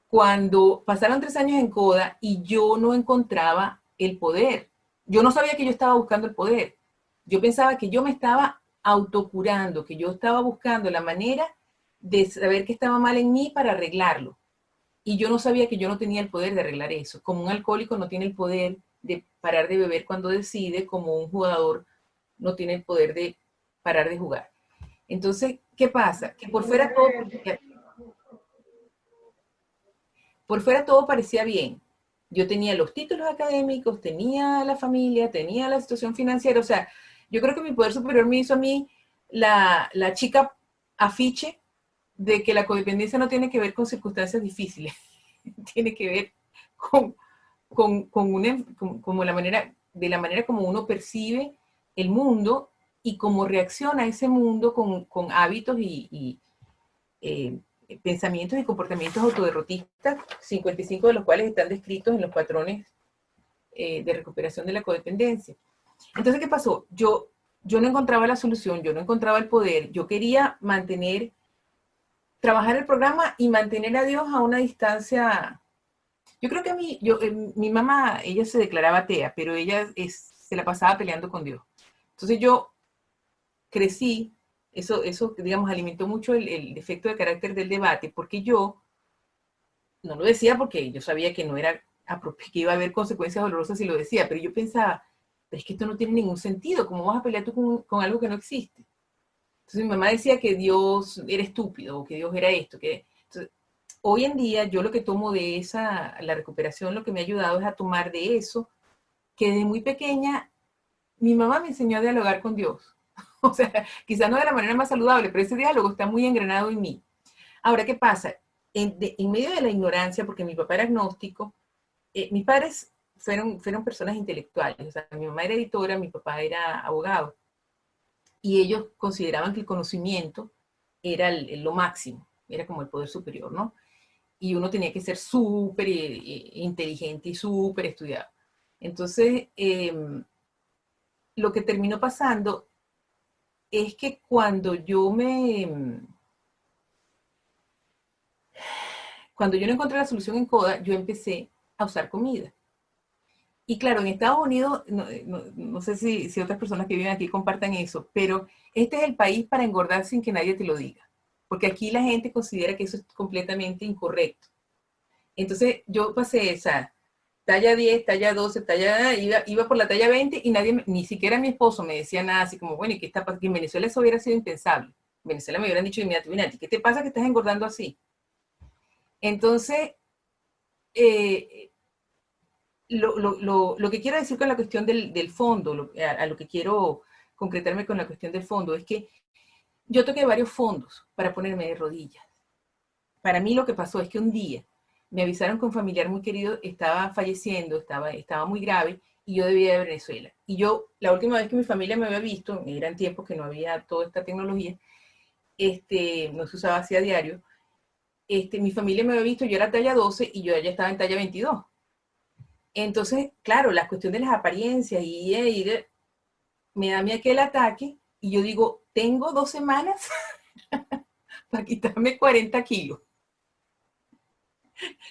[SPEAKER 3] cuando pasaron 3 años en Coda y yo no encontraba el poder, yo no sabía que yo estaba buscando el poder. Yo pensaba que yo me estaba autocurando, que yo estaba buscando la manera de saber que estaba mal en mí para arreglarlo. Y yo no sabía que yo no tenía el poder de arreglar eso. Como un alcohólico no tiene el poder de parar de beber cuando decide, como un jugador no tiene el poder de parar de jugar. Entonces, ¿qué pasa? Que por fuera todo parecía bien. Yo tenía los títulos académicos, tenía la familia, tenía la situación financiera. O sea, yo creo que mi poder superior me hizo a mí la chica afiche de que la codependencia no tiene que ver con circunstancias difíciles, tiene que ver como la manera como uno percibe el mundo y cómo reacciona a ese mundo con hábitos y pensamientos y comportamientos autoderrotistas, 55 de los cuales están descritos en los patrones de recuperación de la codependencia. Entonces, ¿qué pasó? Yo no encontraba la solución, yo no encontraba el poder, yo quería trabajar el programa y mantener a Dios a una distancia. Yo creo que mi mamá, ella se declaraba atea, pero ella se la pasaba peleando con Dios. Entonces yo crecí, eso digamos, alimentó mucho el defecto de carácter del debate, porque yo no lo decía porque yo sabía que no era que iba a haber consecuencias dolorosas si lo decía, pero yo pensaba, pero es que esto no tiene ningún sentido, ¿cómo vas a pelear tú con algo que no existe? Entonces mi mamá decía que Dios era estúpido, o que Dios era esto, Entonces, hoy en día yo lo que tomo de la recuperación, lo que me ha ayudado es a tomar de eso, que desde muy pequeña mi mamá me enseñó a dialogar con Dios. O sea, quizás no de la manera más saludable, pero ese diálogo está muy engranado en mí. Ahora, ¿qué pasa? En medio de la ignorancia, porque mi papá era agnóstico, mis padres fueron personas intelectuales. O sea, mi mamá era editora, mi papá era abogado. Y ellos consideraban que el conocimiento era lo máximo, era como el poder superior, ¿no? Y uno tenía que ser súper inteligente y súper estudiado. Entonces, lo que terminó pasando es que cuando yo no encontré la solución en Coda, yo empecé a usar comida. Y claro, en Estados Unidos, no sé si otras personas que viven aquí compartan eso, pero este es el país para engordar sin que nadie te lo diga. Porque aquí la gente considera que eso es completamente incorrecto. Entonces yo pasé esa talla 10, talla 12, iba por la talla 20 y nadie, ni siquiera mi esposo me decía nada, así como, bueno, ¿y qué está pasando? Que en Venezuela eso hubiera sido impensable. En Venezuela me hubieran dicho inmediatamente, ¿qué te pasa que estás engordando así? Entonces, lo que quiero decir con la cuestión del fondo, a lo que quiero concretarme con la cuestión del fondo, es que yo toqué varios fondos para ponerme de rodillas. Para mí lo que pasó es que un día me avisaron que un familiar muy querido estaba falleciendo, estaba muy grave, y yo debía ir a Venezuela. Y yo, la última vez que mi familia me había visto, eran tiempos que no había toda esta tecnología, no se usaba así a diario, mi familia me había visto, yo era talla 12 y yo ya estaba en talla 22. Entonces, claro, la cuestión de las apariencias me da a mí aquel ataque y yo digo, tengo 2 semanas para quitarme 40 kilos.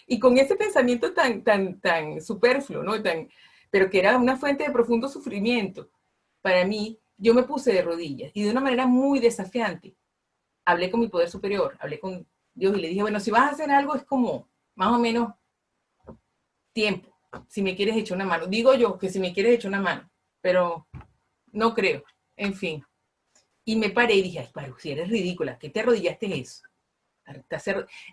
[SPEAKER 3] Y con ese pensamiento tan superfluo, ¿no? Pero que era una fuente de profundo sufrimiento, para mí, yo me puse de rodillas y de una manera muy desafiante. Hablé con mi poder superior, hablé con Dios y le dije, bueno, si vas a hacer algo es como más o menos tiempo, si me quieres echar una mano. Digo yo que si me quieres echar una mano, pero no creo, en fin. Y me paré y dije, ay, Maru, si eres ridícula, ¿qué te arrodillaste eso?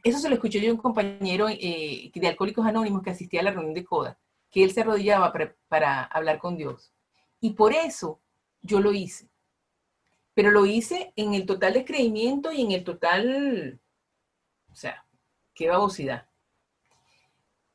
[SPEAKER 3] Eso se lo escuché yo a un compañero de Alcohólicos Anónimos que asistía a la reunión de Coda, que él se arrodillaba para hablar con Dios. Y por eso yo lo hice. Pero lo hice en el total descreimiento y en el total, o sea, qué babosidad.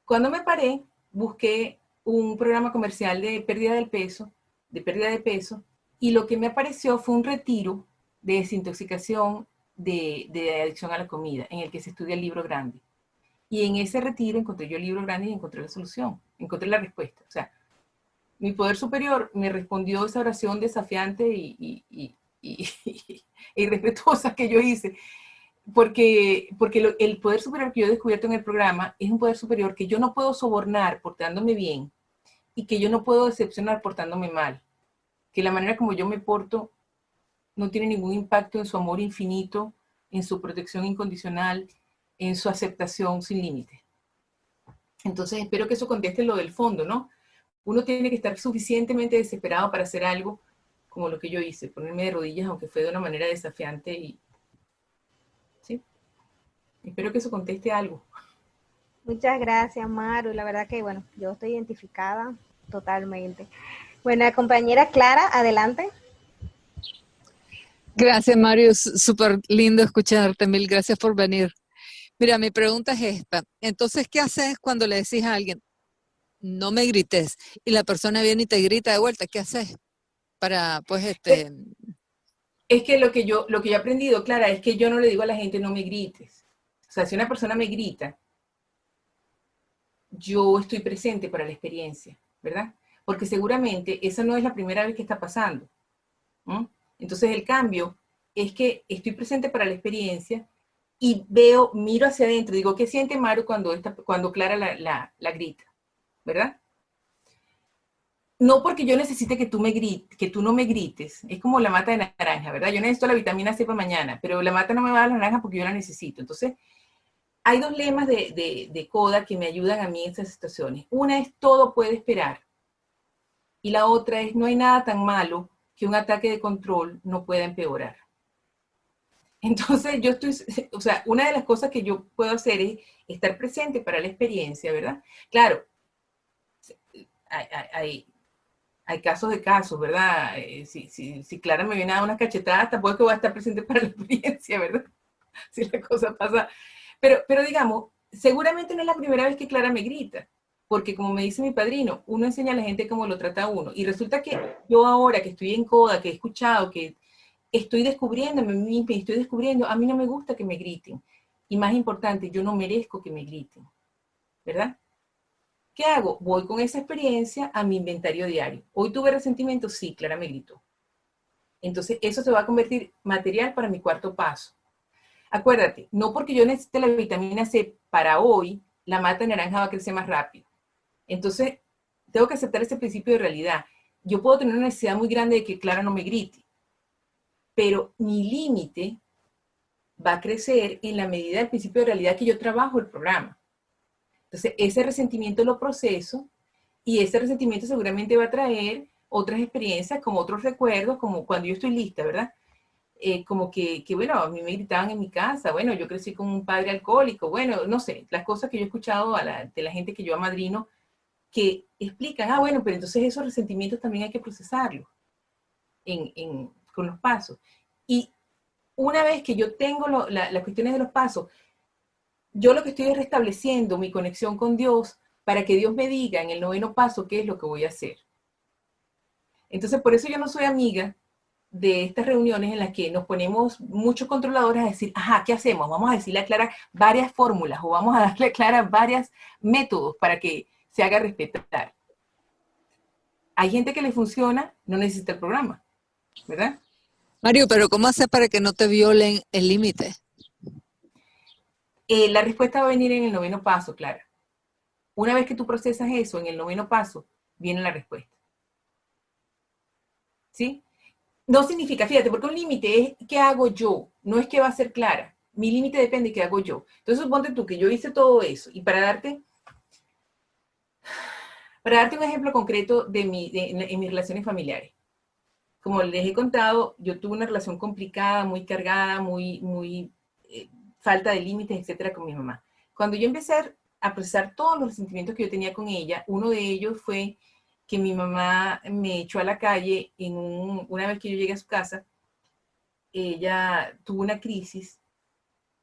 [SPEAKER 3] Cuando me paré, busqué un programa comercial de pérdida de peso, y lo que me apareció fue un retiro de desintoxicación de adicción a la comida, en el que se estudia el libro grande. Y en ese retiro encontré yo el libro grande y encontré la solución, encontré la respuesta. O sea, mi poder superior me respondió esa oración desafiante y respetuosa que yo hice, porque el poder superior que yo he descubierto en el programa es un poder superior que yo no puedo sobornar portándome bien y que yo no puedo decepcionar portándome mal, que la manera como yo me porto no tiene ningún impacto en su amor infinito, en su protección incondicional, en su aceptación sin límite. Entonces espero que eso conteste lo del fondo, ¿no? Uno tiene que estar suficientemente desesperado para hacer algo como lo que yo hice, ponerme de rodillas, aunque fue de una manera desafiante, y sí, espero que eso conteste algo.
[SPEAKER 1] Muchas gracias, Maru. La verdad que, bueno, yo estoy identificada totalmente. Bueno, la compañera Clara, adelante.
[SPEAKER 6] Gracias, Mario. Súper lindo escucharte. Mil gracias por venir. Mira, mi pregunta es esta. Entonces, ¿qué haces cuando le decís a alguien, no me grites, y la persona viene y te grita de vuelta? ¿Qué haces para, pues,
[SPEAKER 3] Es que lo que yo he aprendido, Clara, es que yo no le digo a la gente, no me grites. O sea, si una persona me grita, yo estoy presente para la experiencia, ¿verdad? Porque seguramente esa no es la primera vez que está pasando. Entonces el cambio es que estoy presente para la experiencia y miro hacia adentro, digo, ¿qué siente Maru cuando Clara la grita? ¿Verdad? No porque yo necesite que tú no me grites, es como la mata de naranja, ¿verdad? Yo necesito la vitamina C para mañana, pero la mata no me va a dar la naranja porque yo la necesito. Entonces, hay dos lemas de Coda que me ayudan a mí en estas situaciones. Una es todo puede esperar, y la otra es no hay nada tan malo que un ataque de control no pueda empeorar. Entonces, o sea, una de las cosas que yo puedo hacer es estar presente para la experiencia, ¿verdad? Claro, hay casos de casos, ¿verdad? Si Clara me viene a dar unas cachetadas, tampoco es que voy a estar presente para la experiencia, ¿verdad? Si la cosa pasa. Pero digamos, seguramente no es la primera vez que Clara me grita, porque como me dice mi padrino, uno enseña a la gente cómo lo trata a uno. Y resulta que yo ahora que estoy en Coda, que he escuchado, que estoy descubriéndome, estoy descubriendo, a mí no me gusta que me griten. Y más importante, yo no merezco que me griten, ¿verdad? ¿Qué hago? Voy con esa experiencia a mi inventario diario. Hoy tuve resentimiento, sí, Clara me gritó. Entonces eso se va a convertir material para mi cuarto paso. Acuérdate, no porque yo necesite la vitamina C para hoy, la mata naranja va a crecer más rápido. Entonces, tengo que aceptar ese principio de realidad. Yo puedo tener una necesidad muy grande de que Clara no me grite, pero mi límite va a crecer en la medida del principio de realidad que yo trabajo el programa. Entonces, ese resentimiento lo proceso y ese resentimiento seguramente va a traer otras experiencias, como otros recuerdos, como cuando yo estoy lista, ¿verdad? Como que, bueno, a mí me gritaban en mi casa, bueno, yo crecí con un padre alcohólico, bueno, no sé, las cosas que yo he escuchado de la gente que yo amadrino, que explican, bueno, pero entonces esos resentimientos también hay que procesarlos con los pasos. Y una vez que yo tengo las cuestiones de los pasos, yo lo que estoy es restableciendo mi conexión con Dios para que Dios me diga en el 9º paso qué es lo que voy a hacer. Entonces, por eso yo no soy amiga de estas reuniones en las que nos ponemos muchos controladores a decir, ajá, ¿qué hacemos? Vamos a decirle a Clara varias fórmulas o vamos a darle a Clara varios métodos para que se haga respetar. Hay gente que le funciona, no necesita el programa, ¿verdad?
[SPEAKER 6] Mario, pero ¿cómo haces para que no te violen el límite?
[SPEAKER 3] La respuesta va a venir en el 9º paso, Clara. Una vez que tú procesas eso, en el 9º paso, viene la respuesta. ¿Sí? No significa, fíjate, porque un límite es qué hago yo, no es qué va a ser Clara. Mi límite depende de qué hago yo. Entonces, suponte tú que yo hice todo eso, y para darte un ejemplo concreto en mis relaciones familiares. Como les he contado, yo tuve una relación complicada, muy cargada, muy falta de límites, etcétera, con mi mamá. Cuando yo empecé a procesar todos los sentimientos que yo tenía con ella, uno de ellos fue que mi mamá me echó a la calle una vez que yo llegué a su casa. Ella tuvo una crisis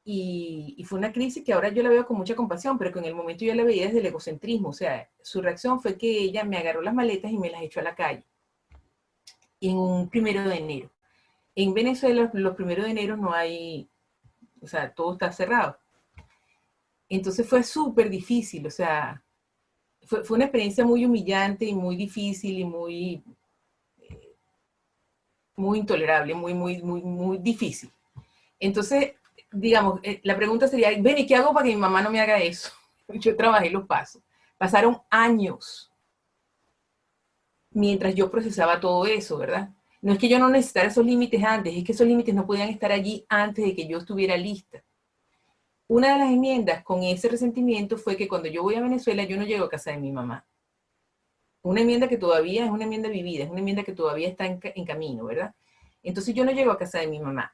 [SPEAKER 3] Y fue una crisis que ahora yo la veo con mucha compasión, pero que en el momento yo la veía desde el egocentrismo. O sea, su reacción fue que ella me agarró las maletas y me las echó a la calle en un 1 de enero. En Venezuela los 1 de enero no hay, o sea, todo está cerrado. Entonces fue súper difícil, o sea, fue una experiencia muy humillante y muy difícil y muy intolerable, muy difícil. Entonces, digamos, la pregunta sería, ven, ¿y qué hago para que mi mamá no me haga eso? Yo trabajé los pasos. Pasaron años mientras yo procesaba todo eso, ¿verdad? No es que yo no necesitara esos límites antes, es que esos límites no podían estar allí antes de que yo estuviera lista. Una de las enmiendas con ese resentimiento fue que cuando yo voy a Venezuela, yo no llego a casa de mi mamá. Una enmienda que todavía es una enmienda vivida, es una enmienda que todavía está en camino, ¿verdad? Entonces yo no llego a casa de mi mamá.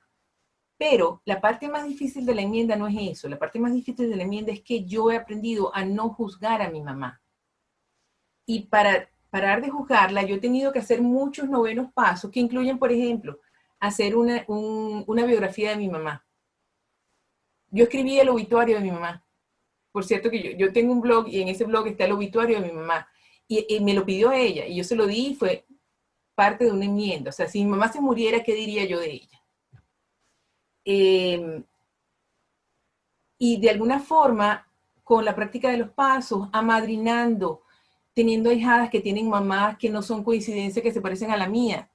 [SPEAKER 3] Pero la parte más difícil de la enmienda no es eso. La parte más difícil de la enmienda es que yo he aprendido a no juzgar a mi mamá. Y para parar de juzgarla, yo he tenido que hacer muchos novenos pasos que incluyen, por ejemplo, hacer una biografía de mi mamá. Yo escribí el obituario de mi mamá. Por cierto que yo tengo un blog y en ese blog está el obituario de mi mamá. Y me lo pidió ella y yo se lo di y fue parte de una enmienda. O sea, si mi mamá se muriera, ¿qué diría yo de ella? Y de alguna forma, con la práctica de los pasos, amadrinando, teniendo ahijadas que tienen mamás que no son coincidencias, que se parecen a la mía,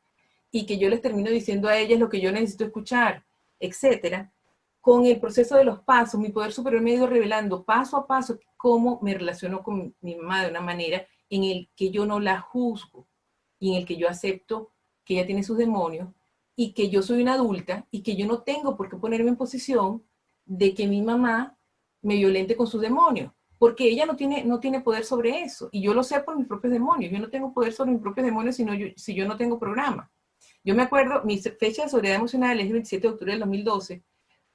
[SPEAKER 3] y que yo les termino diciendo a ellas lo que yo necesito escuchar, etcétera. Con el proceso de los pasos, mi poder superior me ha ido revelando paso a paso cómo me relaciono con mi mamá de una manera en el que yo no la juzgo y en el que yo acepto que ella tiene sus demonios y que yo soy una adulta y que yo no tengo por qué ponerme en posición de que mi mamá me violente con sus demonios, porque ella no tiene poder sobre eso, y yo lo sé por mis propios demonios. Yo no tengo poder sobre mis propios demonios si yo no tengo programa. Yo me acuerdo, mi fecha de sobriedad emocional es el 27 de octubre del 2012,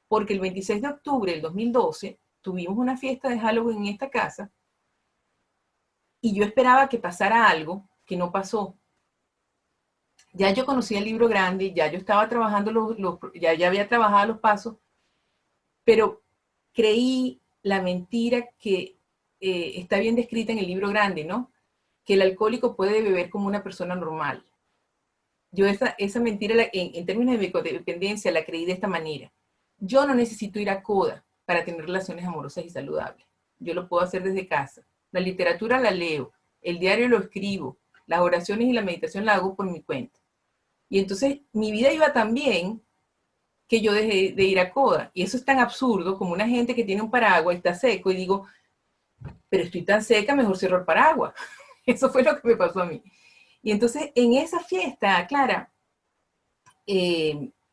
[SPEAKER 3] porque el 26 de octubre del 2012 tuvimos una fiesta de Halloween en esta casa, y yo esperaba que pasara algo que no pasó. Ya yo conocía el libro grande, ya yo estaba trabajando ya había trabajado los pasos, pero creí la mentira que está bien descrita en el libro grande, ¿no? Que el alcohólico puede beber como una persona normal. Yo esa mentira, en términos de codependencia, la creí de esta manera. Yo no necesito ir a Coda para tener relaciones amorosas y saludables. Yo lo puedo hacer desde casa. La literatura la leo, el diario lo escribo, las oraciones y la meditación la hago por mi cuenta. Y entonces mi vida iba tan bien que yo dejé de ir a Coda. Y eso es tan absurdo como una gente que tiene un paraguas y está seco y digo, pero estoy tan seca, mejor cierro el paraguas. Eso fue lo que me pasó a mí. Y entonces en esa fiesta, Clara,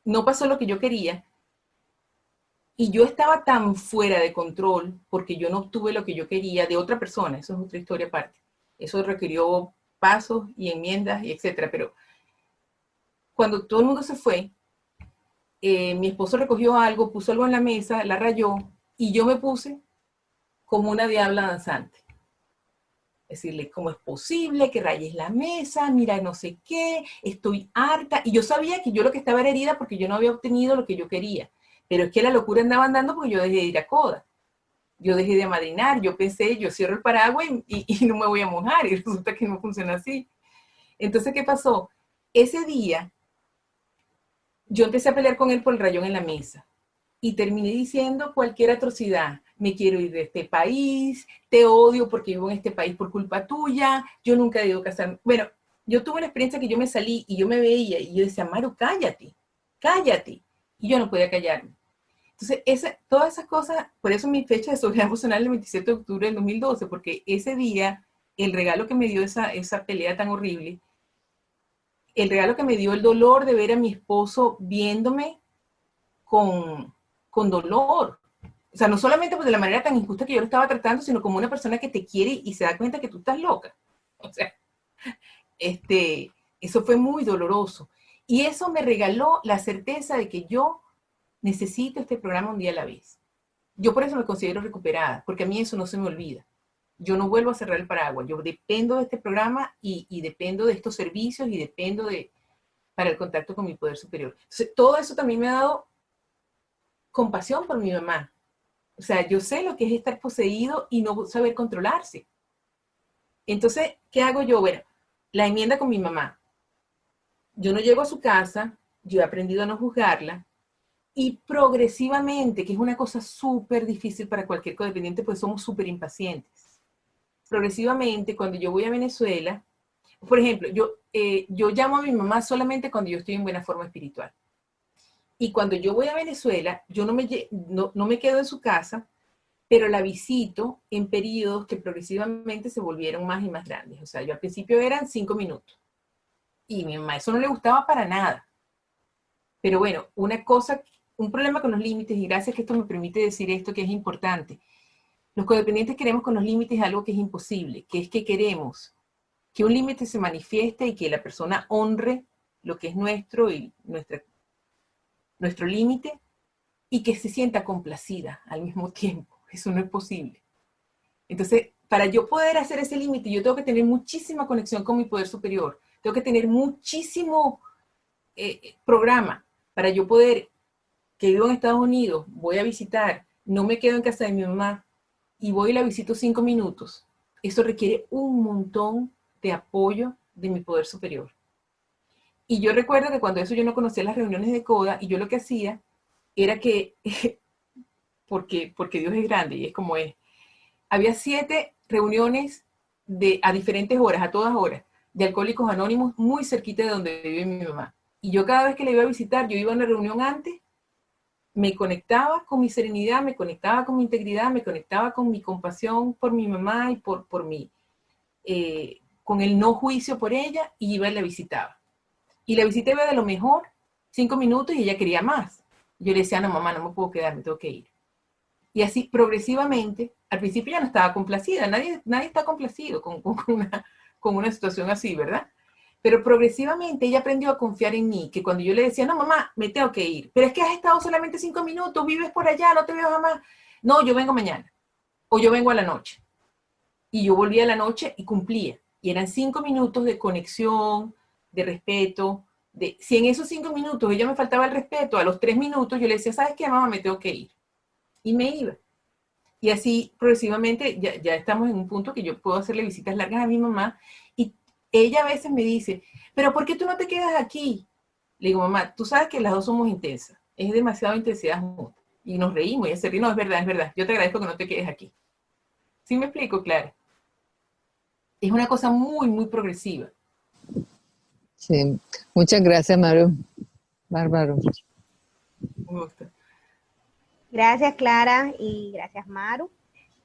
[SPEAKER 3] no pasó lo que yo quería. Y yo estaba tan fuera de control porque yo no obtuve lo que yo quería de otra persona. Eso es otra historia aparte. Eso requirió pasos y enmiendas y etcétera. Pero cuando todo el mundo se fue, mi esposo recogió algo, puso algo en la mesa, la rayó y yo me puse como una diabla danzante. Decirle, ¿cómo es posible que rayes la mesa? Mira, no sé qué, estoy harta. Y yo sabía que yo lo que estaba era herida porque yo no había obtenido lo que yo quería. Pero es que la locura andaba andando porque yo dejé de ir a Coda. Yo dejé de amadrinar, yo pensé, yo cierro el paraguas y no me voy a mojar. Y resulta que no funciona así. Entonces, ¿qué pasó? Ese día, yo empecé a pelear con él por el rayón en la mesa. Y terminé diciendo cualquier atrocidad. Me quiero ir de este país, te odio porque vivo en este país por culpa tuya, yo nunca he ido a casarme. Bueno, yo tuve una experiencia que yo me salí y yo me veía y yo decía, Maru, cállate, cállate. Y yo no podía callarme. Entonces, todas esas cosas, por eso mi fecha de sobriedad emocional es el 27 de octubre del 2012, porque ese día, el regalo que me dio esa pelea tan horrible, el regalo que me dio el dolor de ver a mi esposo viéndome con dolor. O sea, no solamente pues de la manera tan injusta que yo lo estaba tratando, sino como una persona que te quiere y se da cuenta que tú estás loca. O sea, eso fue muy doloroso. Y eso me regaló la certeza de que yo necesito este programa un día a la vez. Yo por eso me considero recuperada, porque a mí eso no se me olvida. Yo no vuelvo a cerrar el paraguas. Yo dependo de este programa y dependo de estos servicios y dependo para el contacto con mi poder superior. Entonces, todo eso también me ha dado compasión por mi mamá. O sea, yo sé lo que es estar poseído y no saber controlarse. Entonces, ¿qué hago yo? Bueno, la enmienda con mi mamá. Yo no llego a su casa, yo he aprendido a no juzgarla, y progresivamente, que es una cosa súper difícil para cualquier codependiente, pues somos súper impacientes. Progresivamente, cuando yo voy a Venezuela, por ejemplo, yo llamo a mi mamá solamente cuando yo estoy en buena forma espiritual. Y cuando yo voy a Venezuela, yo no me quedo en su casa, pero la visito en periodos que progresivamente se volvieron más y más grandes. O sea, yo al principio eran 5 minutos. Y a mi mamá eso no le gustaba para nada. Pero bueno, un problema con los límites, y gracias que esto me permite decir esto que es importante. Los codependientes queremos con los límites algo que es imposible, que es que queremos que un límite se manifieste y que la persona honre lo que es nuestro y nuestro límite, y que se sienta complacida al mismo tiempo. Eso no es posible. Entonces, para yo poder hacer ese límite, yo tengo que tener muchísima conexión con mi poder superior. Tengo que tener muchísimo programa para yo poder, que vivo en Estados Unidos, voy a visitar, no me quedo en casa de mi mamá y voy y la visito 5 minutos. Eso requiere un montón de apoyo de mi poder superior. Y yo recuerdo que cuando eso yo no conocía las reuniones de CODA, y yo lo que hacía era que, porque Dios es grande y es como es, había 7 reuniones a diferentes horas, a todas horas, de Alcohólicos Anónimos, muy cerquita de donde vive mi mamá. Y yo cada vez que la iba a visitar, yo iba a una reunión antes, me conectaba con mi serenidad, me conectaba con mi integridad, me conectaba con mi compasión por mi mamá y por mí, con el no juicio por ella, y iba y la visitaba. Y la visita iba de lo mejor, 5 minutos, y ella quería más. Yo le decía, no, mamá, no me puedo quedar, me tengo que ir. Y así progresivamente, al principio ya no estaba complacida, nadie está complacido con una situación así, ¿verdad? Pero progresivamente ella aprendió a confiar en mí, que cuando yo le decía, no, mamá, me tengo que ir, pero es que has estado solamente 5 minutos, vives por allá, no te veo jamás. No, yo vengo mañana, o yo vengo a la noche. Y yo volvía a la noche y cumplía. Y eran 5 minutos de conexión, de respeto. Si en esos 5 minutos ella me faltaba el respeto, a los 3 minutos yo le decía, ¿sabes qué, mamá? Me tengo que ir. Y me iba. Y así progresivamente ya estamos en un punto que yo puedo hacerle visitas largas a mi mamá, y ella a veces me dice, pero ¿por qué tú no te quedas aquí? Le digo, mamá, tú sabes que las dos somos intensas, es demasiada intensidad juntas. Y nos reímos y ella se ríe, no, es verdad, yo te agradezco que no te quedes aquí. ¿Sí me explico, Clara? Es una cosa muy, muy progresiva.
[SPEAKER 6] Sí, muchas gracias, Maru. Bárbaro.
[SPEAKER 3] Me gusta.
[SPEAKER 1] Gracias, Clara, y gracias, Maru.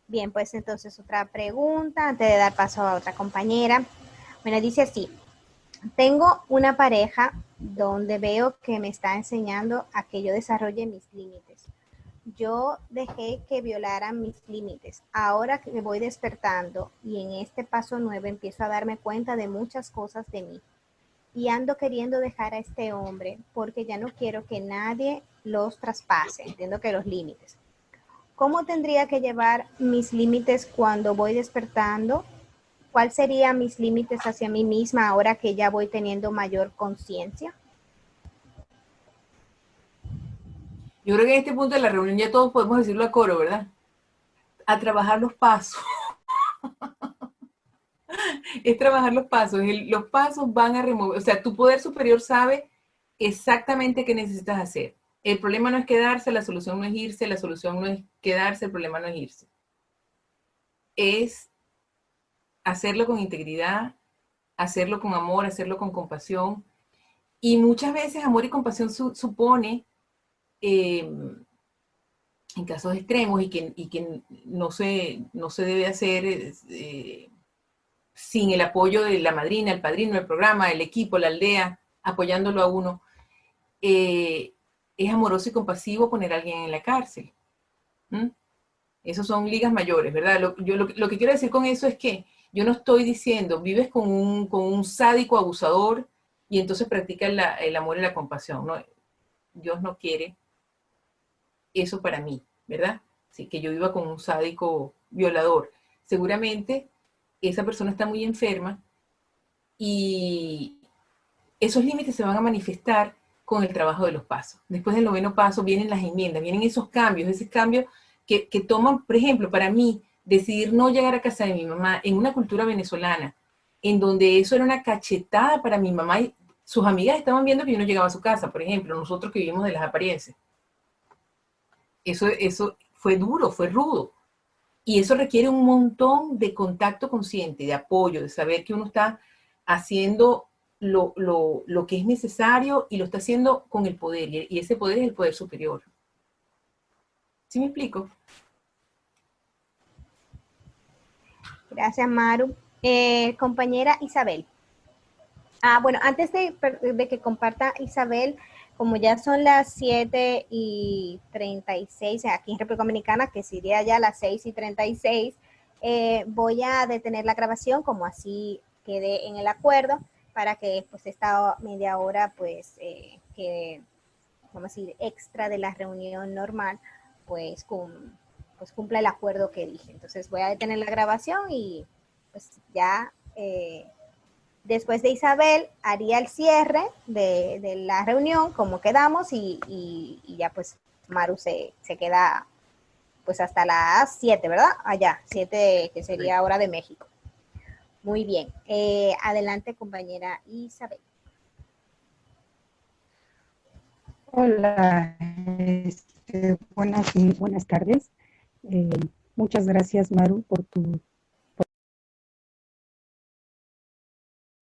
[SPEAKER 1] Bien, pues entonces otra pregunta antes de dar paso a otra compañera. Bueno, dice así: tengo una pareja donde veo que me está enseñando a que yo desarrolle mis límites. Yo dejé que violaran mis límites. Ahora que me voy despertando y en este paso 9 empiezo a darme cuenta de muchas cosas de mí. Y ando queriendo dejar a este hombre porque ya no quiero que nadie los traspase. Entiendo que los límites. ¿Cómo tendría que llevar mis límites cuando voy despertando? ¿Cuál serían mis límites hacia mí misma ahora que ya voy teniendo mayor conciencia?
[SPEAKER 3] Yo creo que en este punto de la reunión ya todos podemos decirlo a coro, ¿verdad? A trabajar los pasos. Es trabajar los pasos. Los pasos van a remover, o sea, tu poder superior sabe exactamente qué necesitas hacer. El problema no es quedarse, la solución no es irse, la solución no es quedarse, el problema no es irse. Es hacerlo con integridad, hacerlo con amor, hacerlo con compasión. Y muchas veces amor y compasión supone, en casos extremos y que no se debe hacer sin el apoyo de la madrina, el padrino, el programa, el equipo, la aldea, apoyándolo a uno, es amoroso y compasivo poner a alguien en la cárcel. Esos son ligas mayores, ¿verdad? Lo que quiero decir con eso es que yo no estoy diciendo, vives con un sádico abusador y entonces practica el amor y la compasión. No, Dios no quiere eso para mí, ¿verdad? Sí, que yo viva con un sádico violador. Seguramente esa persona está muy enferma y esos límites se van a manifestar con el trabajo de los pasos. Después del 9º paso vienen las enmiendas, vienen esos cambios que toman, por ejemplo, para mí, decidir no llegar a casa de mi mamá en una cultura venezolana, en donde eso era una cachetada para mi mamá y sus amigas estaban viendo que yo no llegaba a su casa, por ejemplo, nosotros que vivimos de las apariencias. Eso fue duro, fue rudo. Y eso requiere un montón de contacto consciente, de apoyo, de saber que uno está haciendo lo que es necesario y lo está haciendo con el poder. Y ese poder es el poder superior. ¿Sí me explico?
[SPEAKER 1] Gracias, Maru. Compañera Isabel. Bueno, antes de que comparta Isabel, como ya son las 7:36 aquí en República Dominicana, que sería ya las 6:36, voy a detener la grabación, como así quede en el acuerdo, para que pues esta media hora pues que vamos a decir extra de la reunión normal pues cumpla el acuerdo que dije. Entonces voy a detener la grabación y pues ya después de Isabel haría el cierre de la reunión como quedamos y ya pues Maru se queda pues hasta las 7, ¿verdad? Allá, 7 que sería hora de México. Muy bien. Adelante, compañera Isabel.
[SPEAKER 7] Hola, buenas tardes. Muchas gracias, Maru, por tu